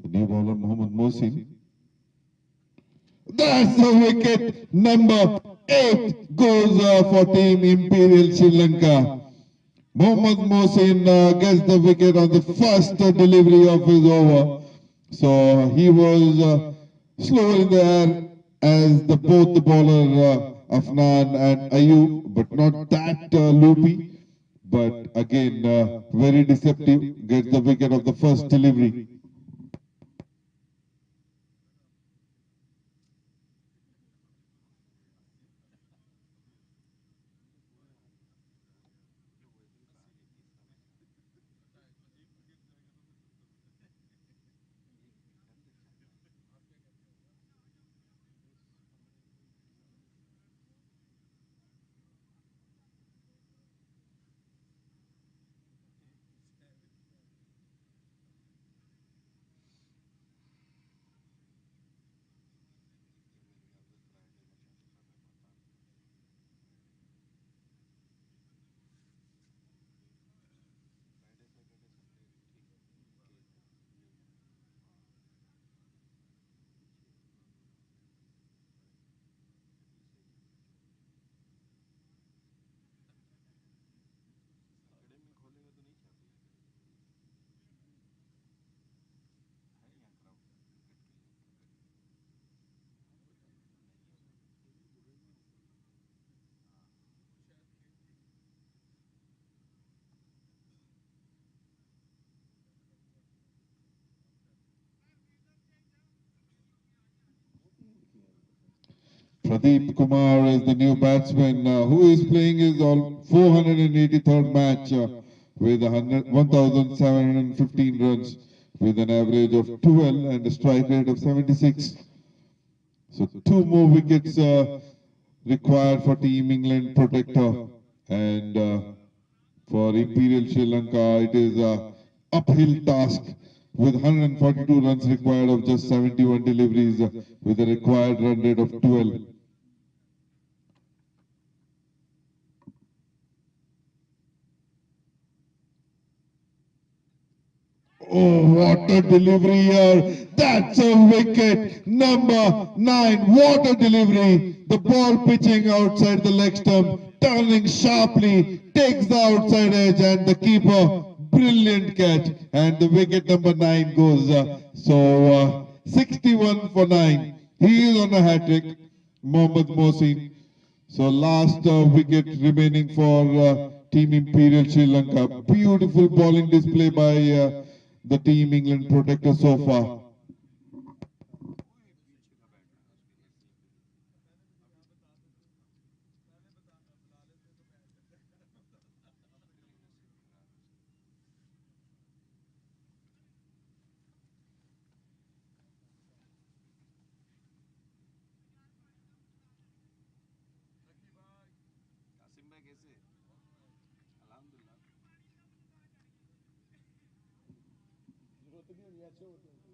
The new bowler Mohammad Mohsin. That's the wicket. Number 8 goes for Team Imperial Sri Lanka. Mohammad Mohsin gets the wicket on the first delivery of his over. So he was slow in the air as both the bowler Afnan and Ayub, but not that loopy. But again, very deceptive. Gets the wicket of the first delivery. Pradeep Kumar is the new batsman who is playing his 483rd match with 1,715 runs with an average of 12 and a strike rate of 76. So 2 more wickets required for Team England Protector, and for Imperial Sri Lanka it is a uphill task with 142 runs required of just 71 deliveries with a required run rate of 12. Oh, what a delivery here. That's a wicket. Number 9. What a delivery. The ball pitching outside the leg stump. turning sharply, takes the outside edge, and the keeper, brilliant catch, and the wicket number 9 goes. 61 for 9. He is on a hat trick, Mohammad Mohsin. So last wicket remaining for Team Imperial Sri Lanka. Beautiful bowling display by the Team England Protector so far. Qasim भाई कैसे अल्हम्दुलिल्लाह